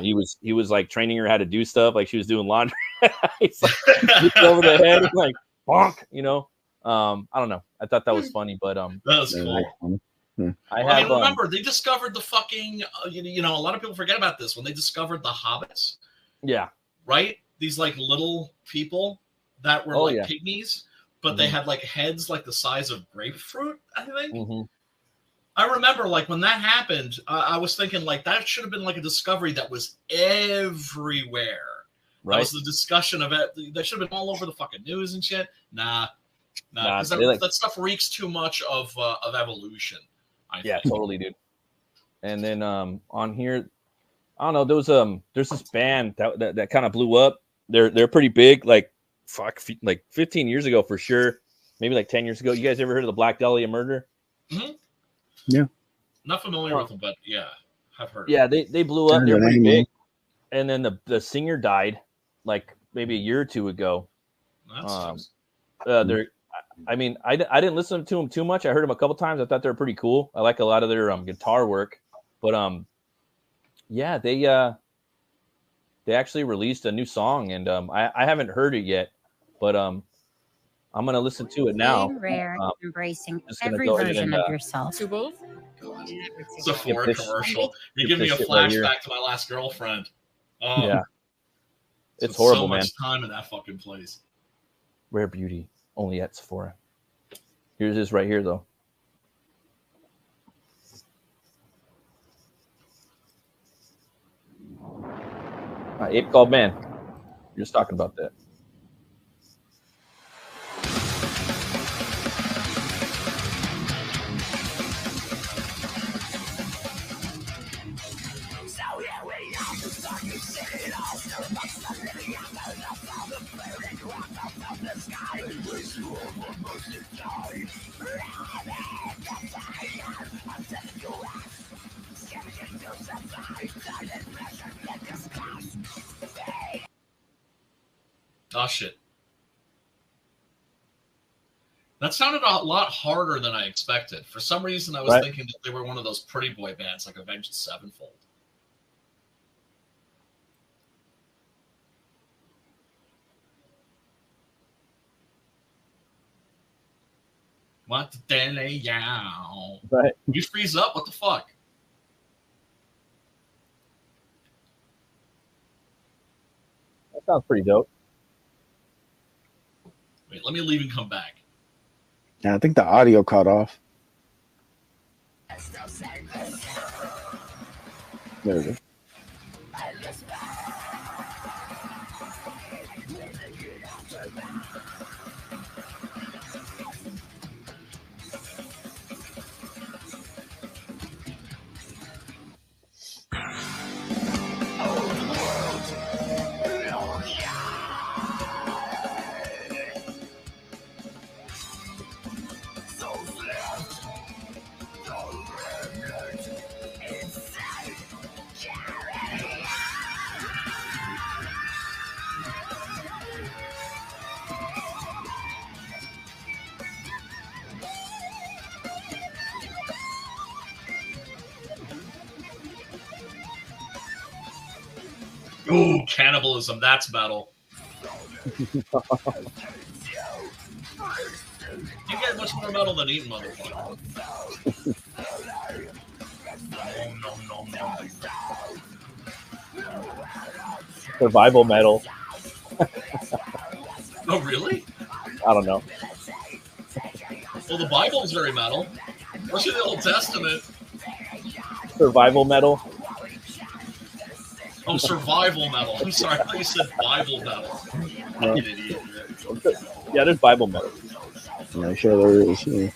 he was like training her how to do stuff, like she was doing laundry. He's like over the head, like bonk, you know. I don't know. I thought that was funny, but that was cool. I remember they discovered the fucking you know, a lot of people forget about this when they discovered the hobbits. Yeah. Right? These like little people that were pygmies. But they had like heads like the size of grapefruit, I think. I remember like when that happened, I was thinking like that should have been like a discovery that was everywhere. Right. That was the discussion of it. That should have been all over the fucking news and shit. Nah. Because that stuff reeks too much of evolution. I think. Totally, dude. And then on here, I don't know. There's this band that kind of blew up. They're pretty big, like 15 years ago for sure, maybe like 10 years ago. You guys ever heard of the Black Dahlia murder? Yeah, not familiar with them, but I've heard. Yeah, they blew up. They're pretty big, and then the singer died like maybe a year or two ago. I mean, I didn't listen to them too much. I heard them a couple times. I thought they were pretty cool. I like a lot of their guitar work, but they actually released a new song, and I haven't heard it yet. But I'm going to listen to it now. Rare, embracing every version of yourself. To both? It's a Ford commercial. You're giving me a flashback to my last girlfriend. Yeah. It's horrible, man. So much time in that fucking place. Rare beauty, only at Sephora. Here's this right here, though. Ape called man. You're just talking about that. Oh shit. That sounded a lot harder than I expected. For some reason, I was thinking that they were one of those pretty boy bands like Avenged Sevenfold. What the hell, yeah? Right. You freeze up? What the fuck? That sounds pretty dope. Wait, let me leave and come back. Yeah, I think the audio cut off. There it is. Ooh, cannibalism. That's metal. You get much more metal than eating, motherfucker. No. Survival metal. Oh, really? I don't know. Well, the Bible is very metal. Especially the Old Testament. Survival metal. Oh, survival metal. I'm sorry, I thought you said Bible metal. No. You idiot. Yeah, there's Bible metal. I'm sure there is. Yeah.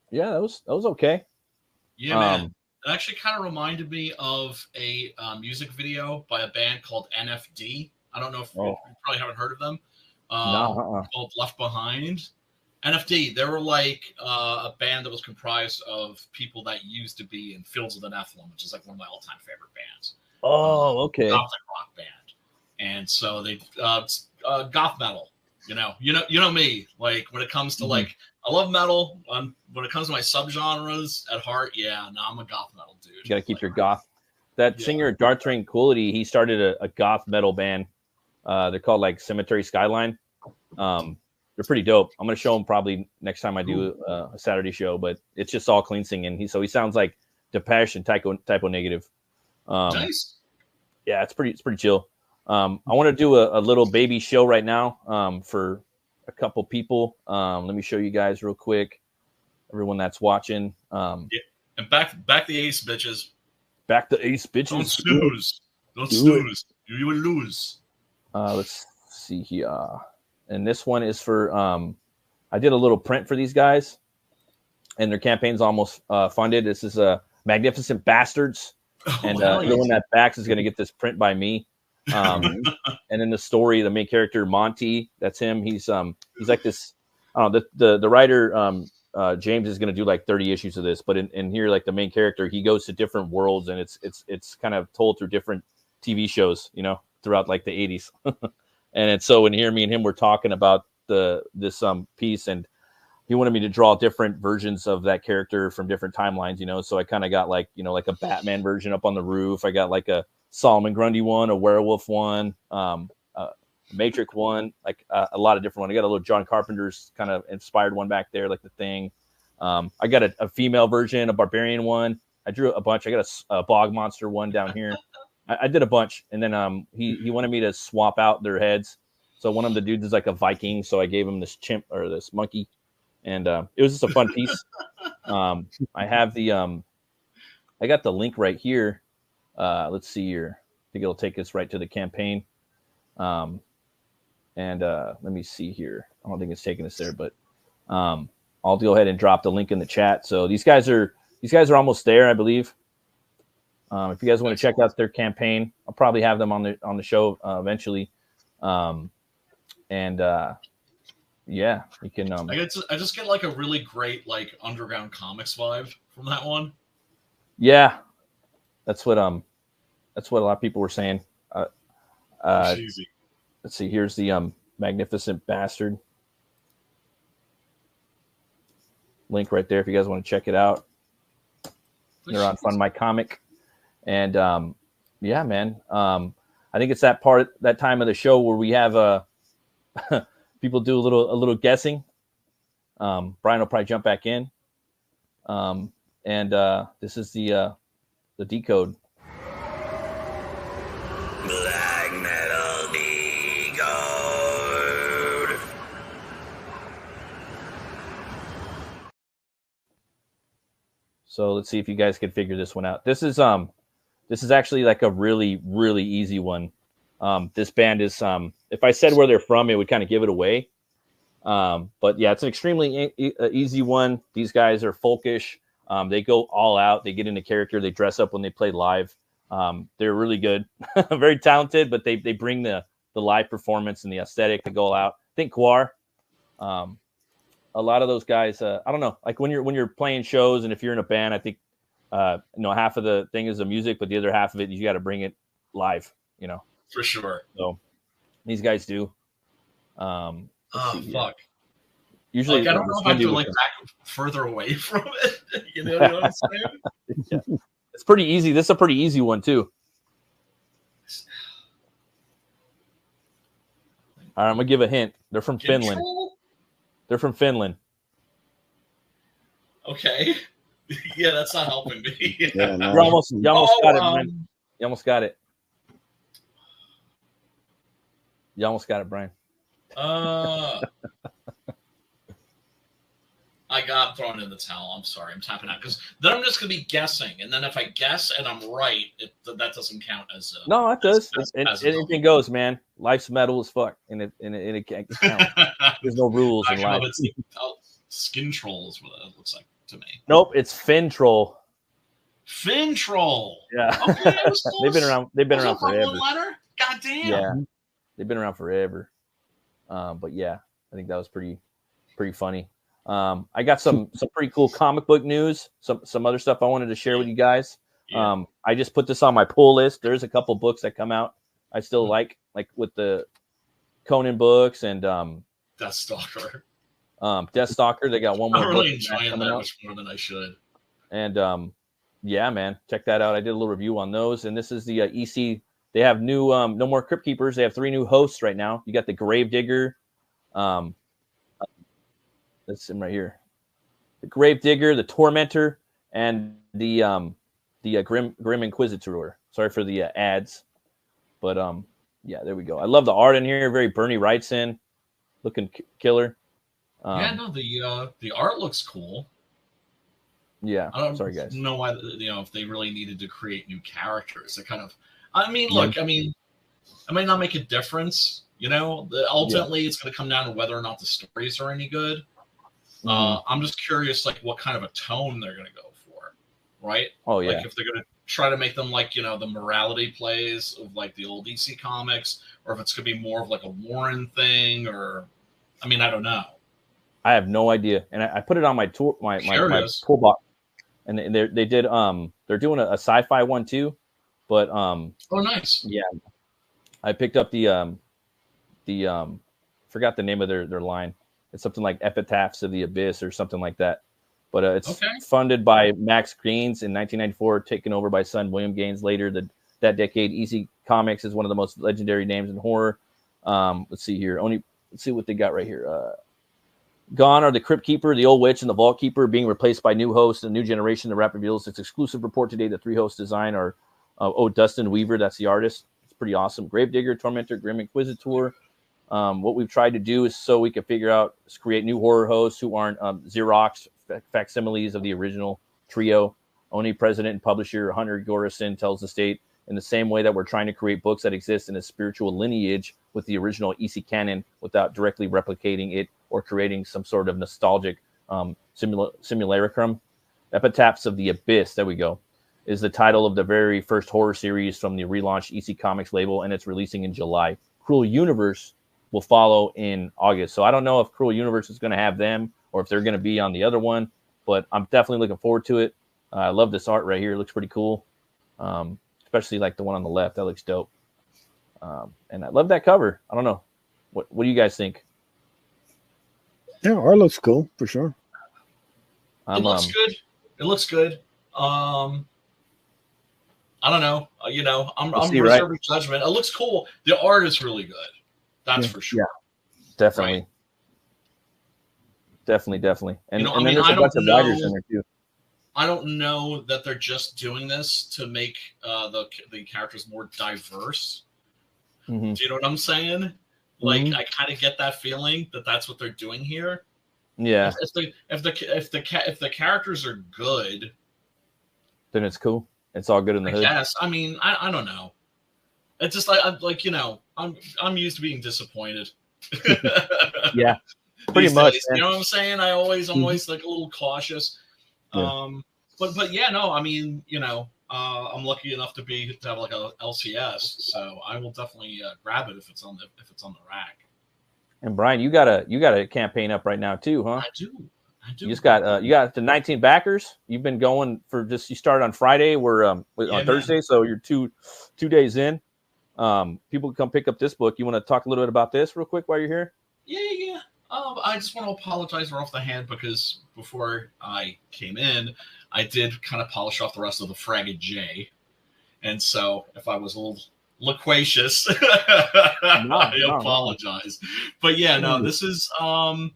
Yeah, that was okay. Yeah, man. It actually kind of reminded me of a music video by a band called NFD. I don't know if you probably haven't heard of them. Called Left Behind. NFD, they were like a band that was comprised of people that used to be in Fields of the Nephilim, which is like one of my all-time favorite bands. Oh, okay. Gothic rock band. And so they goth metal. You know me. Like when it comes to like, I love metal. When it comes to my subgenres at heart, I'm a goth metal dude. You gotta keep your goth. That singer Dark Tranquility, he started a goth metal band. They're called like Cemetery Skyline. They're pretty dope. I'm gonna show them probably next time I do a Saturday show. But it's just all clean singing. He sounds like Depeche and Typo Negative. Nice. Yeah, it's pretty chill. I want to do a little baby show right now for a couple people. Let me show you guys real quick. Everyone that's watching. And back the ace, bitches. Back the ace, bitches. Don't snooze. Don't snooze. You will lose. Let's see here. And this one is for I did a little print for these guys, and their campaign's almost funded. This is Magnificent Bastards, and everyone that backs is going to get this print by me. And in the story, the main character Monty, that's him. He's like this. I don't know, the writer James is going to do like 30 issues of this, but in here, like the main character, he goes to different worlds, and it's kind of told through different TV shows, throughout like the 80s. And so in here, me and him were talking about this piece, and he wanted me to draw different versions of that character from different timelines, so I kind of got like like a Batman version up on the roof. I got like a Solomon Grundy one, a werewolf one, Matrix one, like a lot of different ones. I got a little John Carpenter's kind of inspired one back there, like the Thing. I got a female version, a barbarian one. I drew a bunch. I got a bog monster one down here. I did a bunch, and then he wanted me to swap out their heads. So one of the dudes is like a Viking, so I gave him this chimp or this monkey, and it was just a fun piece. I have I got the link right here. let's see here. I think it'll take us right to the campaign. And let me see here. I don't think it's taking us there, but I'll go ahead and drop the link in the chat. So these guys are almost there, I believe. If you guys want to check out their campaign, I'll probably have them on the show eventually. Yeah, you can. I just get like a really great like underground comics vibe from that one. Yeah, that's what a lot of people were saying. Let's see. Here's the Magnificent Bastard link right there if you guys want to check it out. They're on Fund My Comic, and yeah, man. I think it's that time of the show where we have people do a little guessing. Brian will probably jump back in, and this is the decode. Black Metal Decode. So let's see if you guys can figure this one out. This is actually like a really, really easy one. This band is if I said where they're from, it would kind of give it away. But yeah, it's an extremely easy one. These guys are folkish. They go all out. They get into character. They dress up when they play live. They're really good, very talented, but they bring the live performance and the aesthetic to go out. I think Guar, a lot of those guys, I don't know, like when you're playing shows and if you're in a band, I think, half of the thing is the music, but the other half of it, you got to bring it live, For sure. So these guys do. Oh, fuck. Usually, like, I don't know if I have to like back further away from it. You know what I'm saying? Yeah. It's pretty easy. This is a pretty easy one too. All right, I'm gonna give a hint. They're from Finland. They're from Finland. Okay. Yeah, that's not helping me. Yeah, no. You almost got it, Brian. You almost got it. You almost got it, Brian. I got thrown in the towel. I'm sorry. I'm tapping out because then I'm just going to be guessing. And then if I guess and I'm right, that doesn't count as a... No, it does. Anything goes, man. Life's metal as fuck. And it can't count. There's no rules in life. Skin troll is what it looks like to me. Nope, it's Fin Troll. Fin Troll. Yeah. Okay, that was close. They've been around forever. One letter? God damn. Yeah. They've been around forever. But yeah, I think that was pretty funny. I got some pretty cool comic book news, some other stuff I wanted to share with you guys. Yeah. I just put this on my pull list. There's a couple books that come out I still like with the Conan books and Deathstalker. Deathstalker. They got one more. I'm really enjoying that much more than I should. And yeah, man, check that out. I did a little review on those. And this is the EC. They have new No More Crypt Keepers. They have 3 new hosts right now. You got the Gravedigger. That's him right here. The Gravedigger, the Tormentor, and the Grim Inquisitor. Sorry for the ads, but yeah, there we go. I love the art in here. Very Bernie Wrightson looking killer. Yeah, no, the art looks cool. Yeah, I don't sorry guys. know why if they really needed to create new characters. It kind of, I mean, look, I mean, it might not make a difference. Ultimately, it's going to come down to whether or not the stories are any good. I'm just curious, like, what kind of a tone they're going to go for, right? Oh, yeah. Like, if they're going to try to make them like, the morality plays of, like, the old DC comics, or if it's going to be more of, like, a Warren thing, or, I mean, I don't know. I have no idea. And I put it on my toolbox. And they're doing a sci-fi one, too. But, oh, nice. Yeah. I picked up the forgot the name of their line. It's something like Epitaphs of the Abyss or something like that. But it's funded by Max Gaines in 1994, taken over by son William Gaines later that decade. EC Comics is one of the most legendary names in horror. Let's see here. Let's see what they got right here. Gone are the Crypt Keeper, the Old Witch, and the Vault Keeper being replaced by new hosts. A new generation. The Rap reveals its exclusive report today. The 3 host design are Dustin Weaver. That's the artist. It's pretty awesome. Gravedigger, Tormentor, Grim Inquisitor. What we've tried to do is so we can create new horror hosts who aren't Xerox facsimiles of the original trio. Only president and publisher Hunter Gorison tells the state in the same way that we're trying to create books that exist in a spiritual lineage with the original EC canon without directly replicating it or creating some sort of nostalgic simulacrum. Epitaphs of the Abyss, there we go, is the title of the very first horror series from the relaunched EC Comics label, and it's releasing in July. Cruel Universe will follow in August. So I don't know if Cruel Universe is going to have them or if they're going to be on the other one, but I'm definitely looking forward to it. I love this art right here. It looks pretty cool. Especially like the one on the left. That looks dope. And I love that cover. I don't know. What do you guys think? Yeah, art looks cool for sure. It looks good. It looks good. I don't know. I'm reserving judgment. It looks cool. The art is really good. That's for sure. Yeah, definitely. Right? Definitely. And, and then there's a bunch of writers in there too. I don't know that they're just doing this to make the characters more diverse. Mm-hmm. Do you know what I'm saying? Like, I kind of get that feeling that that's what they're doing here. Yeah. If the characters are good, then it's cool. It's all good in the hood. Yes. I mean, I don't know. It's just I'm used to being disappointed. Yeah. Pretty much. You know what I'm saying? I'm always like a little cautious. Yeah. But yeah, no, I mean, I'm lucky enough to have like a LCS, so I will definitely grab it if it's on the rack. And Brian, you got a campaign up right now too, huh? I do. You just got you got the 19 backers. You've been going for you started on Friday. We're on Thursday, so you're two days in. People can come pick up this book. You want to talk a little bit about this real quick while you're here? Yeah. I just want to apologize right off the hand because before I came in, I did kind of polish off the rest of the Fragged J. And so if I was a little loquacious, I apologize. But yeah, no, this is the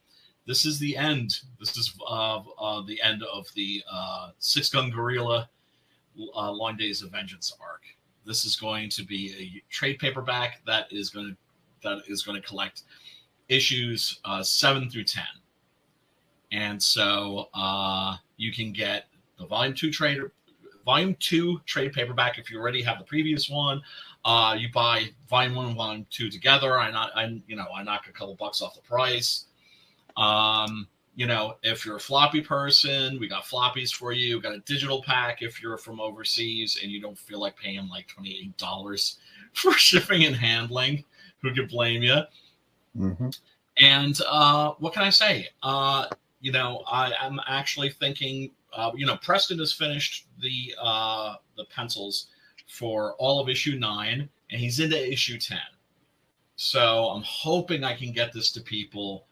end. This is the end of the Six Gun Gorilla Long Days of Vengeance arc. This is going to be a trade paperback that is going to collect issues 7 through 10, and so you can get the volume 2 trade paperback if you already have the previous one. You buy volume 1 and volume 2 together. I knock a couple bucks off the price. If you're a floppy person, we got floppies for you. We got a digital pack if you're from overseas and you don't feel like paying like $28 for shipping and handling. Who could blame you? Mm-hmm. And what can I say? I'm actually thinking. Preston has finished the pencils for all of issue 9, and he's into issue 10. So I'm hoping I can get this to people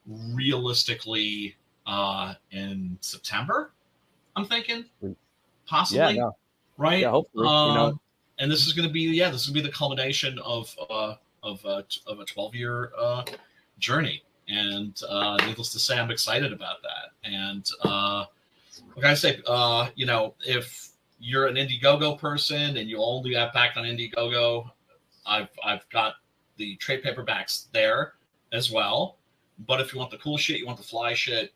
realistically in September. I'm thinking possibly, right? Yeah, hopefully. And this is going to be the culmination of a 12-year journey, and needless to say, I'm excited about that. And like I say, if you're an Indiegogo person and you only have backed on Indiegogo, I've got the trade paperbacks there as well. But if you want the cool shit, you want the fly shit,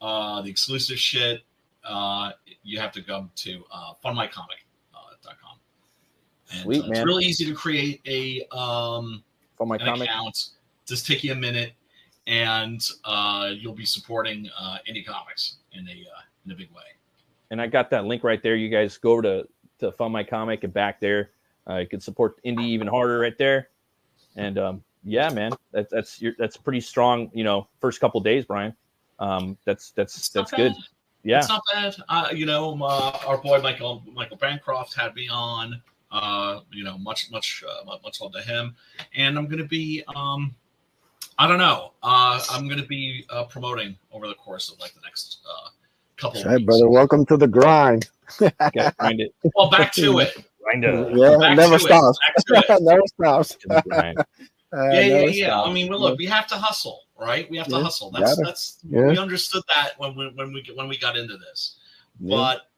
the exclusive shit, you have to go to fundmycomic.com. Sweet, man. It's really easy to create an Fundmycomic account. Just take you a minute, and you'll be supporting indie comics in a big way. And I got that link right there. You guys go over to Fund My Comic and back there. You can support indie even harder right there. And yeah, man, that's pretty strong. First couple days, Brian. That's good. Yeah, it's not bad. Our boy Michael Bancroft had me on. Much love to him. And I'm gonna be I'm gonna be promoting over the course of like the next couple of weeks. Brother, welcome to the grind. Gotta find it. Well, back to it. Grind it. Yeah, never stops. Never stops. Yeah. I mean, look, we have to hustle, right? We have to hustle. We understood that when we got into this. But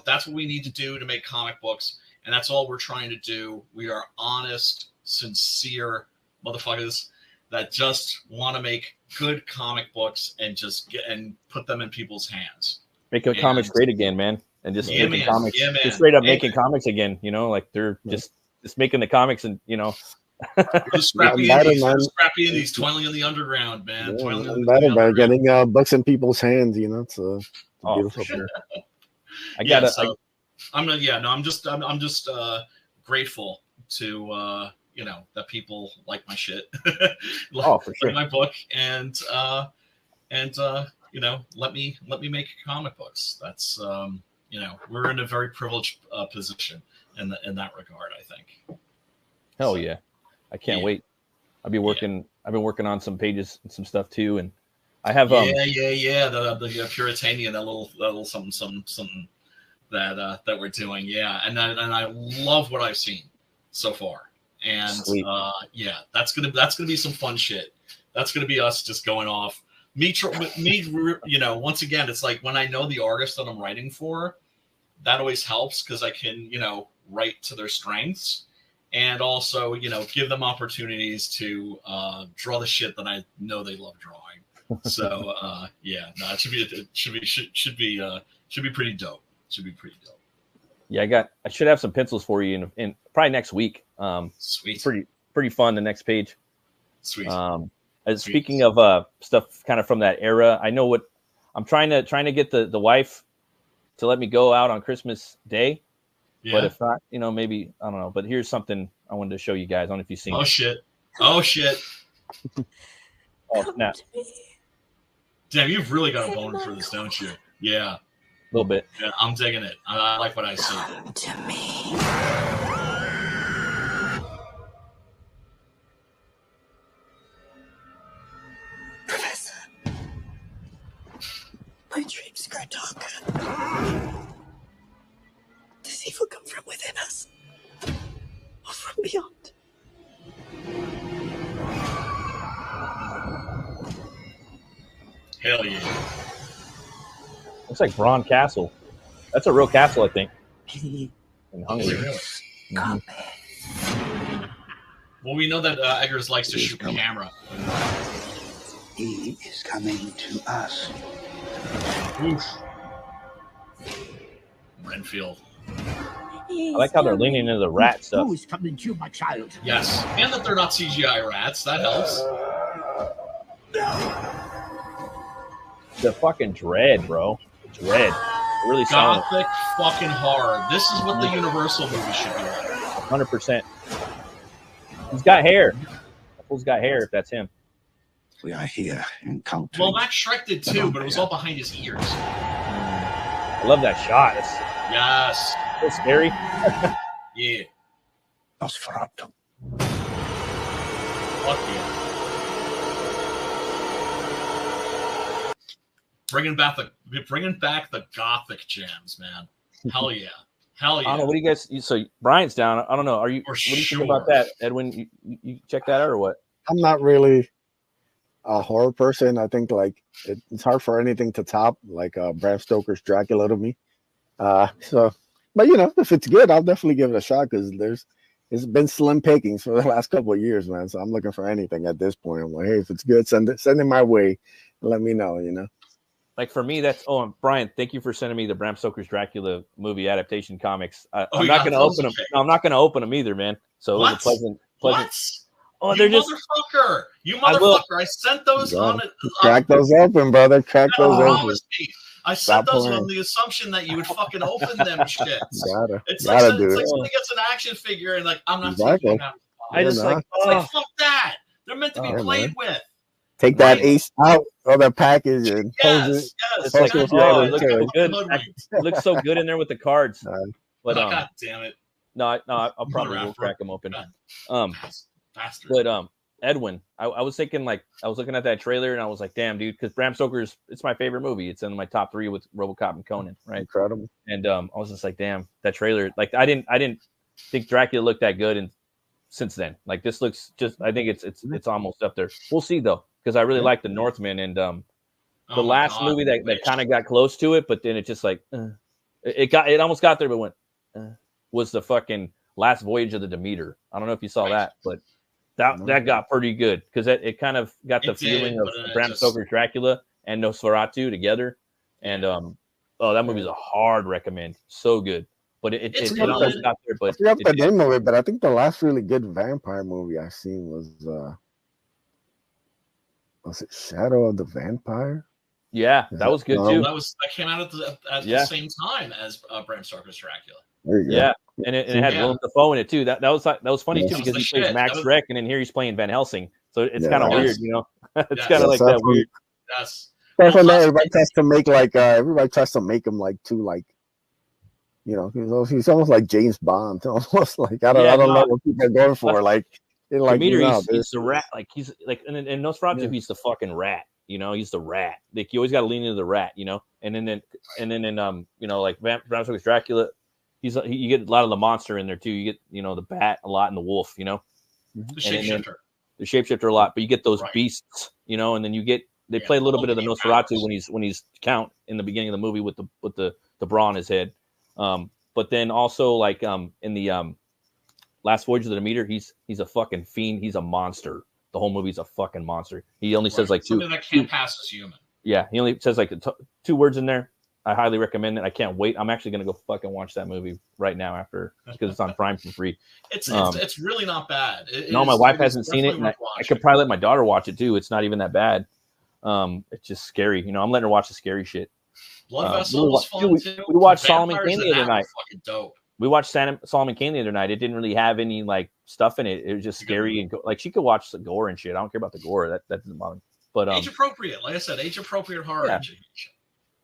that's what we need to do to make comic books, and that's all we're trying to do. We are honest, sincere motherfuckers that just want to make good comic books and just put them in people's hands. Making comics great again, man. and just Yeah, making man. comics, Yeah, man. just straight up Hey, making comics again. You know, like they're just making the comics, and you know, those scrappy better, indies, man. those scrappy indies, toiling in the underground, man. Yeah, Toiling in I'm the better by underground. getting books in people's hands. You know, it's a oh, beautiful for sure. thing. I Yeah, gotta. so I'm just grateful to you know, that people like my shit, Oh, for sure. like my book, and you know, let me make comic books. That's you know, we're in a very privileged position in that regard, I think. Hell So, yeah, I can't yeah. wait. I've been working on some pages and some stuff too, and I have the Puritania, that little something that we're doing, yeah, and I love what I've seen so far, and yeah, that's gonna be some fun shit. That's gonna be us just going off. Me, you know, once again, it's like when I know the artist that I'm writing for, that always helps because I can, you know, write to their strengths, and also, you know, give them opportunities to draw the shit that I know they love drawing. So yeah, no, it should be pretty dope. Should be pretty dope. Yeah, I should have some pencils for you in probably next week. Sweet. Pretty fun. The next page. Sweet. Speaking of stuff kind of from that era, I know what I'm trying to get the wife to let me go out on Christmas Day. Yeah. But if not, you know, maybe I don't know. But here's something I wanted to show you guys. I don't know if you've seen. Oh shit! Oh shit! Oh snap! Damn, you've really got a boner for this, don't you? Yeah. A little bit. Yeah, I'm digging it. I like what I see. Come to me. Professor, my dreams grow darker. Does evil come from within us or from beyond? Hell yeah. Looks like Braun Castle. That's a real castle, I think. In Hungary. Really? Mm-hmm. Well, we know that Eggers likes to shoot the camera. He is coming to us. Oof. Renfield. I like how they're leaning into the rat stuff. Who is coming to my child? Yes, and that they're not CGI rats. That helps. The fucking dread, bro. Dread. Really solid. Gothic fucking horror. This is what the Universal movie should be like. 100%. He's got hair. That fool's got hair if that's him. We are here encountering. Well, Max Shrek did too, but it was all behind his ears. I love that shot. Yes. It's scary. Yeah. Nosferatu. Fuck yeah. Bringing back the Gothic jams, man. Hell yeah. Hell yeah. I don't know. What do you guys? So Brian's down. I don't know. What do you think about that, Edwin? You check that out or what? I'm not really a horror person. I think like it's hard for anything to top like Bram Stoker's Dracula to me. So, but you know, if it's good, I'll definitely give it a shot because it's been slim pickings for the last couple of years, man. So I'm looking for anything at this point. I'm like, hey, if it's good, send it my way. Let me know, you know. Like for me, that's Brian, thank you for sending me the Bram Stoker's Dracula movie adaptation comics. I'm not going to open them. No, I'm not going to open them either, man. So it was a pleasant. What? Oh, they're just motherfucker! You motherfucker! I sent those on it. Crack those open, brother. Crack those open. I sent those on the assumption that you would fucking open them shits. It's like somebody gets an action figure and like I'm not taking that. I just like fuck that. They're meant to be played with. Take that ace out of the package and pose it. It's like, it looks so good. It looks so good in there with the cards. But God damn it. No, I'll probably will crack them open. Faster. But Edwin, I was thinking like I was looking at that trailer and I was like, damn, dude, because Bram Stoker's it's my favorite movie. It's in my top 3 with RoboCop and Conan, right? Incredible. And I was just like, damn, that trailer. Like I didn't think Dracula looked that good, and since then, like this looks just. I think it's almost up there. We'll see though, because I really like the Northman and the last movie that kind of got close to it, but then it just like it almost got there, but went was the fucking Last Voyage of the Demeter. I don't know if you saw that, but. That got pretty good because it kind of got the feeling of Bram Stoker's Dracula and Nosferatu together, and Oh, that movie's a hard recommend. So good. But it almost got there. But I forgot the name of it, but I think the last really good vampire movie I seen was it Shadow of the Vampire? Yeah, that was good too. That came out at the same time as Bram Stoker's Dracula. Yeah, and it had Willem Dafoe in it too. That was funny too, because he plays Max Schreck, and then here he's playing Van Helsing. So it's kind of weird, you know. It's kind of like that weird. Yes. That's when everybody tries to make everybody tries to make him like too like, you know, he's almost like James Bond, almost like I don't know what people are going for. Like, he's the rat. Like he's like in Nosferatu, he's the fucking rat. You know, he's the rat. Like you always got to lean into the rat. You know, and then you know, like Bram Stoker's Dracula, you get a lot of the monster in there too. You get, you know, the bat a lot and the wolf. You know, the shapeshifter. The shapeshifter a lot, but you get those beasts. You know, and then you get play a little bit of the Nosferatu when he's Count in the beginning of the movie with the bra on his head. But then also like in the Last Voyage of the Demeter, he's a fucking fiend. He's a monster. The whole movie's a fucking monster. He only says like something that can't pass as human. Yeah, he only says like 2 words in there. I highly recommend it. I can't wait. I'm actually gonna go fucking watch that movie right now after, because it's on Prime for free. It's really not bad. My wife hasn't seen it, and I could probably let my daughter watch it too. It's not even that bad. It's just scary. You know, I'm letting her watch the scary shit. Blood Vessel was fun too. We watched Solomon Kane the other night. Fucking dope. We watched Solomon Kane the other night. It didn't really have any like stuff in it. It was just scary and like she could watch the gore and shit. I don't care about the gore. That doesn't bother me. But age appropriate, like I said, age appropriate horror education.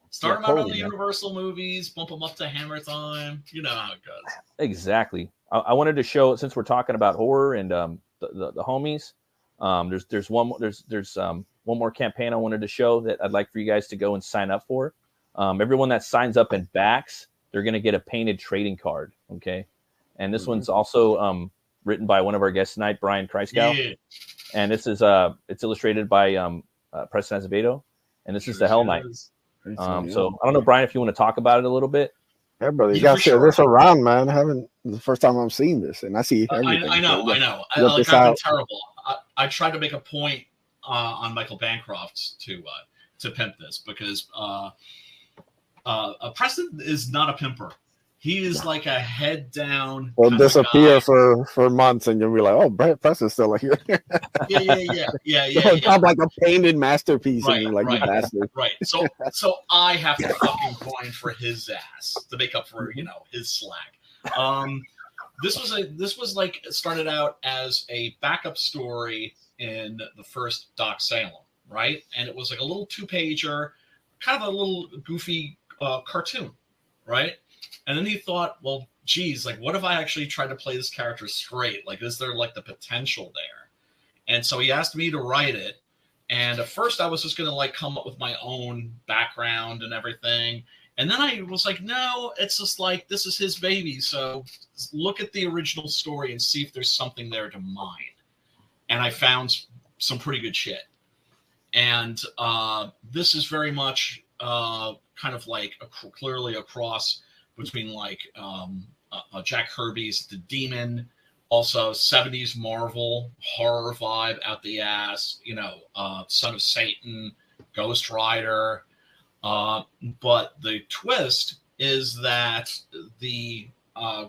Start them out on the Universal movies, bump them up to Hammer Time. You know how it goes. Exactly. I wanted to show, since we're talking about horror and the homies. There's one more campaign I wanted to show that I'd like for you guys to go and sign up for. Everyone that signs up and backs, they're going to get a painted trading card. Okay. And this one's also written by one of our guests tonight, Brian Christgau. Yeah. And this is it's illustrated by Preston Azevedo. And this is the Hell Knight. So I don't know, Brian, if you want to talk about it a little bit. Yeah, brother, you got to share this around, man. The first time I'm seeing this, and I see everything. I know. I've been terrible. I tried to make a point on Michael Bancroft to pimp this, because Preston is not a pimper. He is like a head down. He'll disappear for months, and you'll be like, "Oh, Preston's still here." yeah. I'm like a painted masterpiece, right, and you're like, right, "You bastard!" Right. So I have to fucking grind for his ass to make up for his slack. This was like started out as a backup story in the first Doc Salem, right? And it was like a little 2-pager, kind of a little goofy cartoon, right? And then he thought, well, geez, like, what if I actually tried to play this character straight? Like, is there like the potential there? And so he asked me to write it. And at first I was just going to like come up with my own background and everything. And then I was like, no, it's just like, this is his baby. So look at the original story and see if there's something there to mine. And I found some pretty good shit. And this is very much kind of like clearly a cross between like Jack Kirby's The Demon, also 70s Marvel horror vibe out the ass, Son of Satan, Ghost Rider. But the twist is that the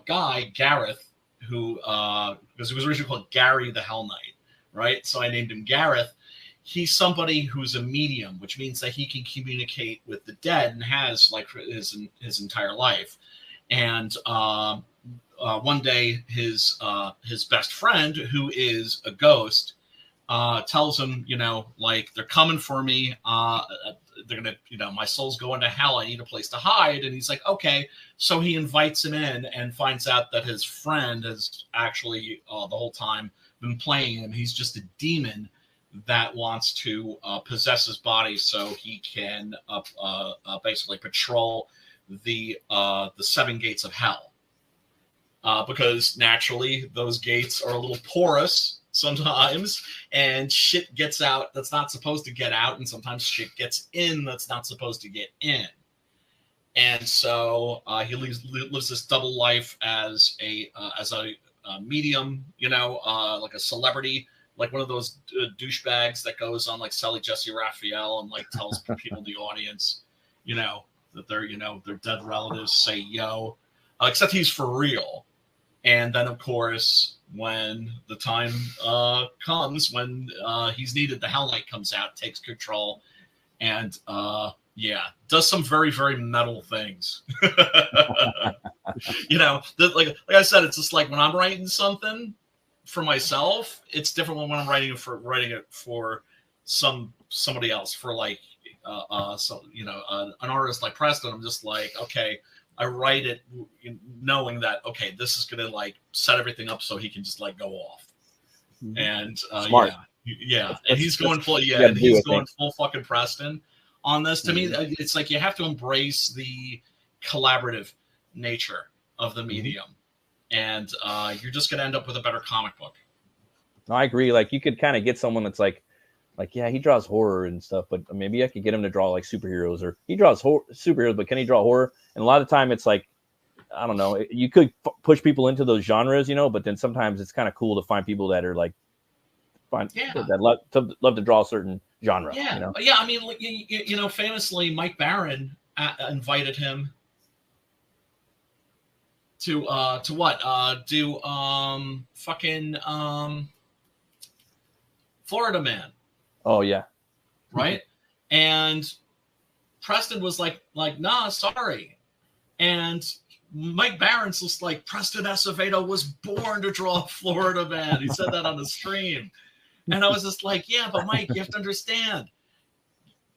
guy, Gareth, who, because he was originally called Gary the Hell Knight, right? So I named him Gareth. He's somebody who's a medium, which means that he can communicate with the dead and has like his entire life. And one day his best friend, who is a ghost, tells him, like, they're coming for me. They're going to, my soul's going to hell. I need a place to hide. And he's like, okay. So he invites him in and finds out that his friend has actually the whole time been playing him. He's just a demon that wants to possess his body so he can basically patrol the 7 gates of hell. Because naturally those gates are a little porous sometimes, and shit gets out that's not supposed to get out, and sometimes shit gets in that's not supposed to get in. And so he lives this double life as a medium, like a celebrity, like one of those douchebags that goes on like Sally Jesse Raphael and like tells people in the audience, that their dead relatives say yo, except he's for real. And then of course when the time comes when he's needed, the Hell Knight comes out, takes control, and does some very, very metal things. Like I said, it's just like when I'm writing something for myself, it's different when I'm writing it for somebody else. For like an artist like Preston, I'm just like, okay, I write it knowing that this is gonna like set everything up so he can just like go off. And smart. And he's going full and he's going full fucking Preston on this. To me, it's like you have to embrace the collaborative nature of the medium, and you're just going to end up with a better comic book. No, I agree. Like you could kind of get someone that's like yeah, he draws horror and stuff, but maybe I could get him to draw like superheroes, or he draws superheroes, but can he draw horror? And a lot of the time it's like, I don't know, you could push people into those genres, but then sometimes it's kind of cool to find people that are like, that love to draw a certain genre. Yeah. I mean, famously, Mike Baron invited him to what? Do fucking Florida Man. Oh yeah. Right. And Preston was like, nah, sorry. And Mike Baron's just like, Preston Acevedo was born to draw Florida Man. He said that on the stream. And I was just like, yeah, but Mike, you have to understand.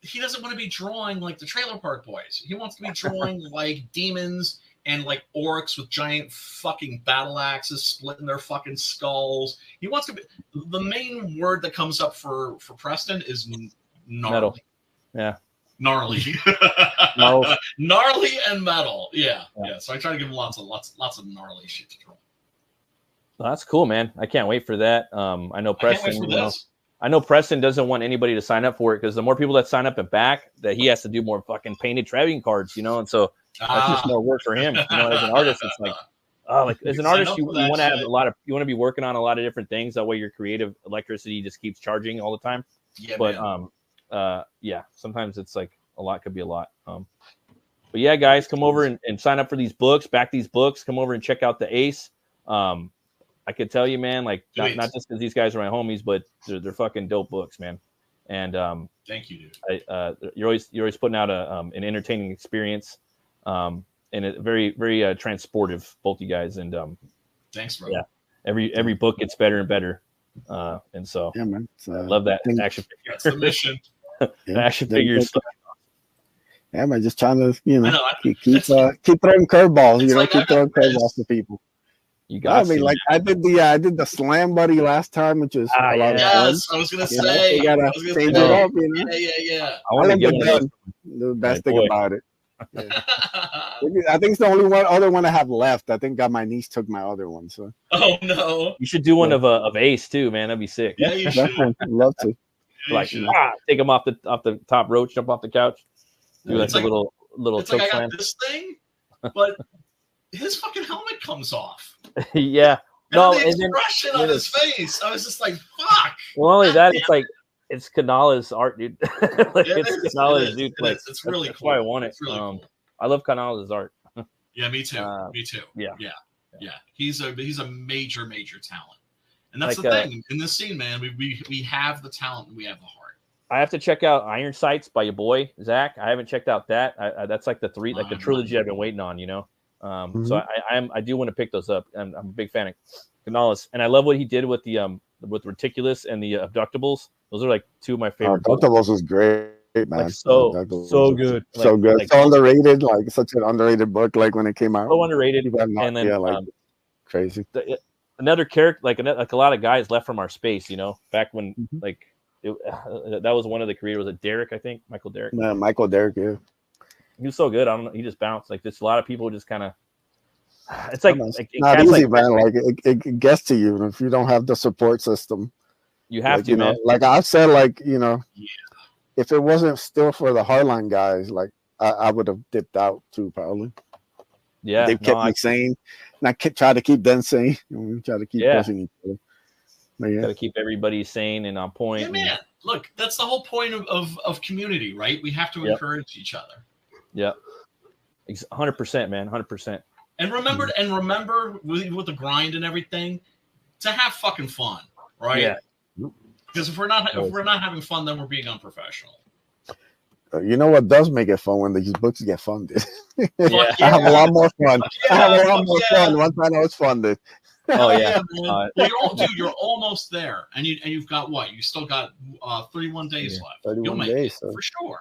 He doesn't want to be drawing like the Trailer Park Boys. He wants to be drawing like demons and like orcs with giant fucking battle axes splitting their fucking skulls. He wants to be, the main word that comes up for Preston is gnarly. Metal. Yeah. Gnarly. No. Gnarly and metal. Yeah. So I try to give him lots of gnarly shit to draw. Well, that's cool, man. I can't wait for that. I know Preston. I can't wait for this. I know Preston doesn't want anybody to sign up for it because the more people that sign up and back, that he has to do more fucking painted trading cards, and so that's just more work for him. As an artist, it's like, as an artist, you want to have you want to be working on a lot of different things. That way, your creative electricity just keeps charging all the time. Yeah, but sometimes it's like a lot could be a lot. But yeah, guys, come over and sign up for these books, back these books. Come over and check out the Ace. I could tell you, man, like not just because these guys are my homies, but they're fucking dope books, man. And thank you, dude. You're always putting out an entertaining experience, and it very very transportive, both you guys. And thanks, bro. Yeah, every book gets better and better, and so yeah, man. I love that action figure. That's the mission. Action figures. Yeah, man, just trying to keep throwing curveballs, keep throwing curveballs to people. You got. I mean, like I did the Slam Buddy last time, which is a lot of fun. I was gonna say. You gotta change it up, Yeah. I want to get done. The best thing about it. Yeah. I think it's the only other one I have left. I think my niece took my other one. So. Oh no. You should do one of Ace too, man. That'd be sick. Yeah, you should. I'd love to. Like take him off the top rope, jump off the couch, do like a little. It's like I got this thing, but his fucking helmet comes off. Yeah. No, the expression on his face. I was just like, fuck. Well, only that, it's like it's Canala's art, dude. It's Canala's, dude. Like, it's really that's cool. why I want it. Really cool. I love Canala's art. Yeah, me too. Me too. Yeah. He's a major talent, and that's the thing in this scene, man. We have the talent and we have the heart. I have to check out Iron Sights by your boy Zach. I haven't checked out that. That's like the trilogy I've been waiting on. So I do want to pick those up. I'm a big fan of Canales, and I love what he did with the with Reticulous and the Abductables. Those are like two of my favorite. Abductables was great, man. Like so good, so good, so underrated. Like such an underrated book. Like when it came out, so underrated. And then crazy. Another character, like a lot of guys left from our space. Back when that was one of the creators. Was it Derek? I think Michael Derek. Yeah, Michael Derek. Yeah. He was so good. I don't know. He just bounced. Like just a lot of people just kind of. It's like not easy, man. Like it gets to you if you don't have the support system. You have to, man. Like I said, if it wasn't still for the Hardline guys, like I would have dipped out too, probably. Yeah, they kept me sane. And I try to keep them sane. We try to keep pushing each other. Got to keep everybody sane and on point. Yeah, man. Look, that's the whole point of community, right? We have to encourage each other. Yeah. 100%, man, 100%. And remember, with the grind and everything, to have fucking fun, right? Yeah. Because if we're not having fun, then we're being unprofessional. You know what does make it fun when these books get funded? Yeah. I have a lot more fun. I have a lot more fun once I know it's funded. Oh yeah, well, you're almost there, and you've got what? You still got 31 days left. 31 You'll make days, it so. for sure.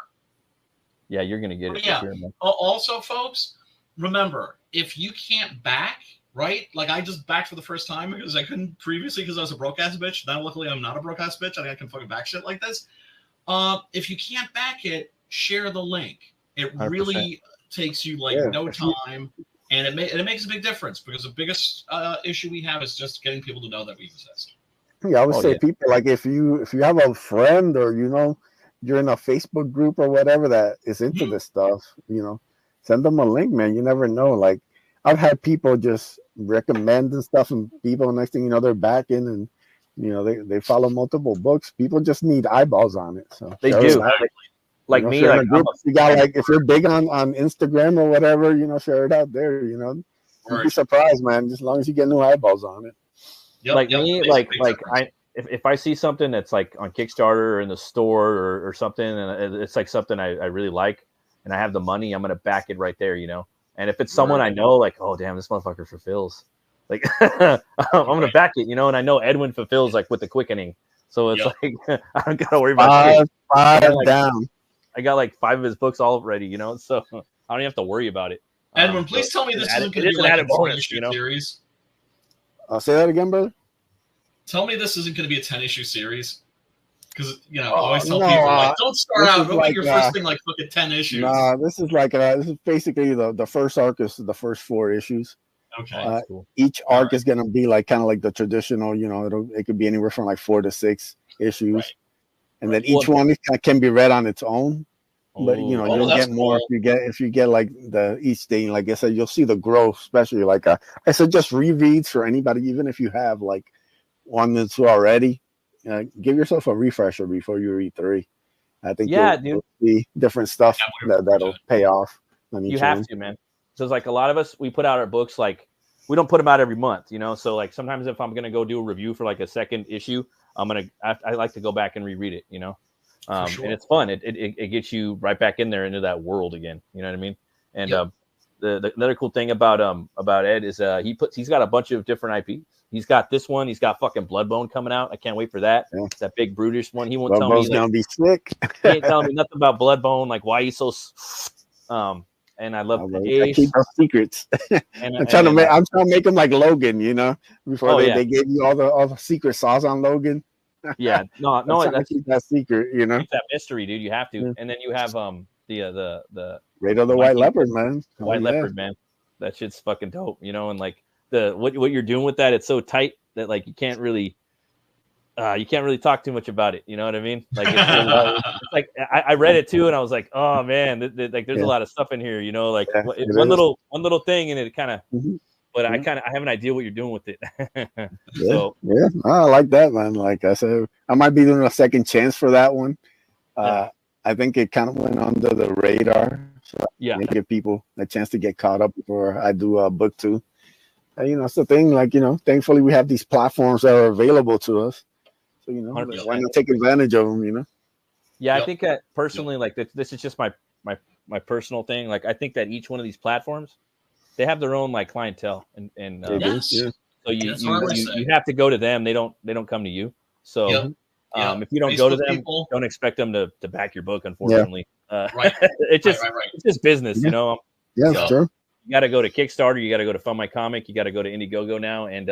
Yeah, you're gonna get it. Yeah. For sure, man. Also, folks, remember, if you can't back, right? Like I just backed for the first time because I couldn't previously because I was a broke ass bitch. Now, luckily, I'm not a broke ass bitch. I think I can fucking back shit like this. If you can't back it, share the link. It 100%. really takes you like no time, and it makes a big difference because the biggest issue we have is just getting people to know that we exist. Yeah, I would say people like if you have a friend or you're in a Facebook group or whatever that is into this stuff, send them a link, man. You never know. Like I've had people just recommend and stuff, and people next thing you know they're backing and they follow multiple books. People just need eyeballs on it. So they do. Like me, like you got like if you're big on Instagram or whatever, share it out there. You'd be surprised, man. Just as long as you get new eyeballs on it. If I see something that's like on Kickstarter or in the store or something, and it's like something I really like, and I have the money, I'm gonna back it right there, And if it's someone I know, like, oh damn, this motherfucker fulfills, like I'm gonna back it, And I know Edwin fulfills like with the quickening, so it's like I don't gotta worry about it. I got like 5 of his books all ready, so I don't even have to worry about it. Edwin, please tell me this isn't going to be like a bonus, series. I'll say that again, brother. Tell me this isn't going to be a 10-issue series. Because, I always tell people, like, don't start out, don't make your first thing like fucking 10 issues. Nah, this is like, this is basically the first arc is the first 4 issues. Okay. Cool. Each arc is going to be like kind of like the traditional, it could be anywhere from like 4 to 6 issues. Right. And then each one can be read on its own. But you'll get more if you get like each thing. Like I said, you'll see the growth, especially like I said, just rereads for anybody, even if you have like 1 and 2 already. Give yourself a refresher before you read 3. I think you'll see different stuff that'll pay off. You have to, man. So it's like a lot of us, we put out our books like we don't put them out every month, So like sometimes if I'm gonna go do a review for like a second issue, I like to go back and reread it, Sure. And it's fun. It gets you right back in there into that world again. You know what I mean? And the another cool thing about Ed is he's got a bunch of different IPs. He's got this one. He's got fucking Bloodbone coming out. I can't wait for that. Yeah. It's that big brutish one. He won't tell me. Gonna be sick. He ain't telling me nothing about Bloodbone. Like why he's so. And I love I keep our secrets. I'm trying to make him like Logan. Before they gave you all the secret sauce on Logan. Yeah, no, that's keep that secret, Keep that mystery, dude. You have to, and then you have the Raider the White Leopard, man. White Leopard, man. That shit's fucking dope, and like what you're doing with that, it's so tight that like you can't really talk too much about it. You know what I mean? Like it's like I read it too, and I was like, oh man, like there's a lot of stuff in here, like one little thing, and it kind of. But I have an idea what you're doing with it. I like that, man. Like I said, I might be doing a second chance for that one. I think it kind of went under the radar. So I give people a chance to get caught up before I do book 2. It's the thing. Like thankfully we have these platforms that are available to us. So why not take advantage of them? Yeah, I think that personally, like this is just my personal thing. Like I think that each one of these platforms. They have their own like clientele, and so you have to go to them. They don't come to you. So if you don't go to them, don't expect them to back your book. Unfortunately, it's just business, Yeah, sure. You got to go to Kickstarter. You got to go to Fund My Comic. You got to go to Indiegogo now. And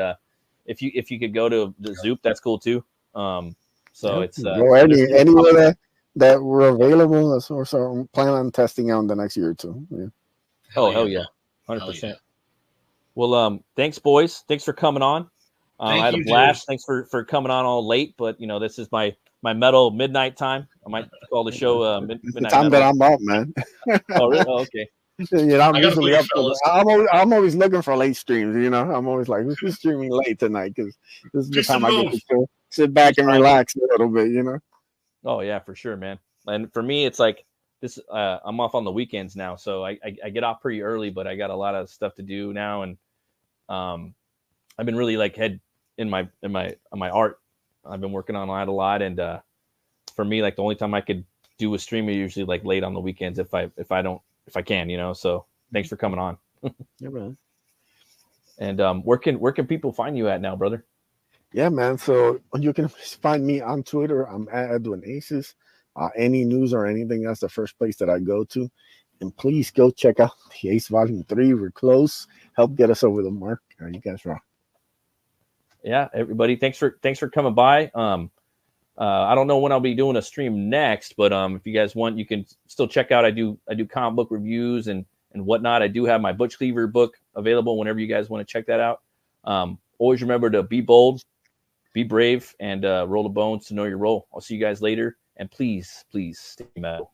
if you could go to the Zoop, that's cool too. So it's anywhere that we're available. So plan on testing out in the next year or 2. Yeah. Hell yeah. 100%. Well, thanks, boys. Thanks for coming on. I had a blast. Dude. Thanks for coming on all late, but this is my metal midnight time. I might call the show midnight. The time that I'm up, man. Oh, really? Oh, okay. I'm usually up. I'm always looking for late streams. I'm always like, who's streaming late tonight? Because this is the time I get to sit back and relax a little bit. Oh yeah, for sure, man. And for me, it's like I'm off on the weekends now, so I get off pretty early, but I got a lot of stuff to do now, and I've been really like head in my art. I've been working on that a lot, and for me, like the only time I could do a stream is usually like late on the weekends if I can, you know. So thanks for coming on. Yeah, man. And where can people find you at now, brother? Yeah, man. So you can find me on Twitter. I'm at Edwin Aces. Any news or anything, that's the first place that I go to. And please go check out the Ace Volume 3. We're close. Help get us over the mark. You guys rock. Yeah, everybody. Thanks for coming by. I don't know when I'll be doing a stream next, but if you guys want, you can still check out. I do comic book reviews and whatnot. I do have my Butch Cleaver book available whenever you guys want to check that out. Always remember to be bold, be brave, and roll the bones to know your role. I'll see you guys later. And please stay metal.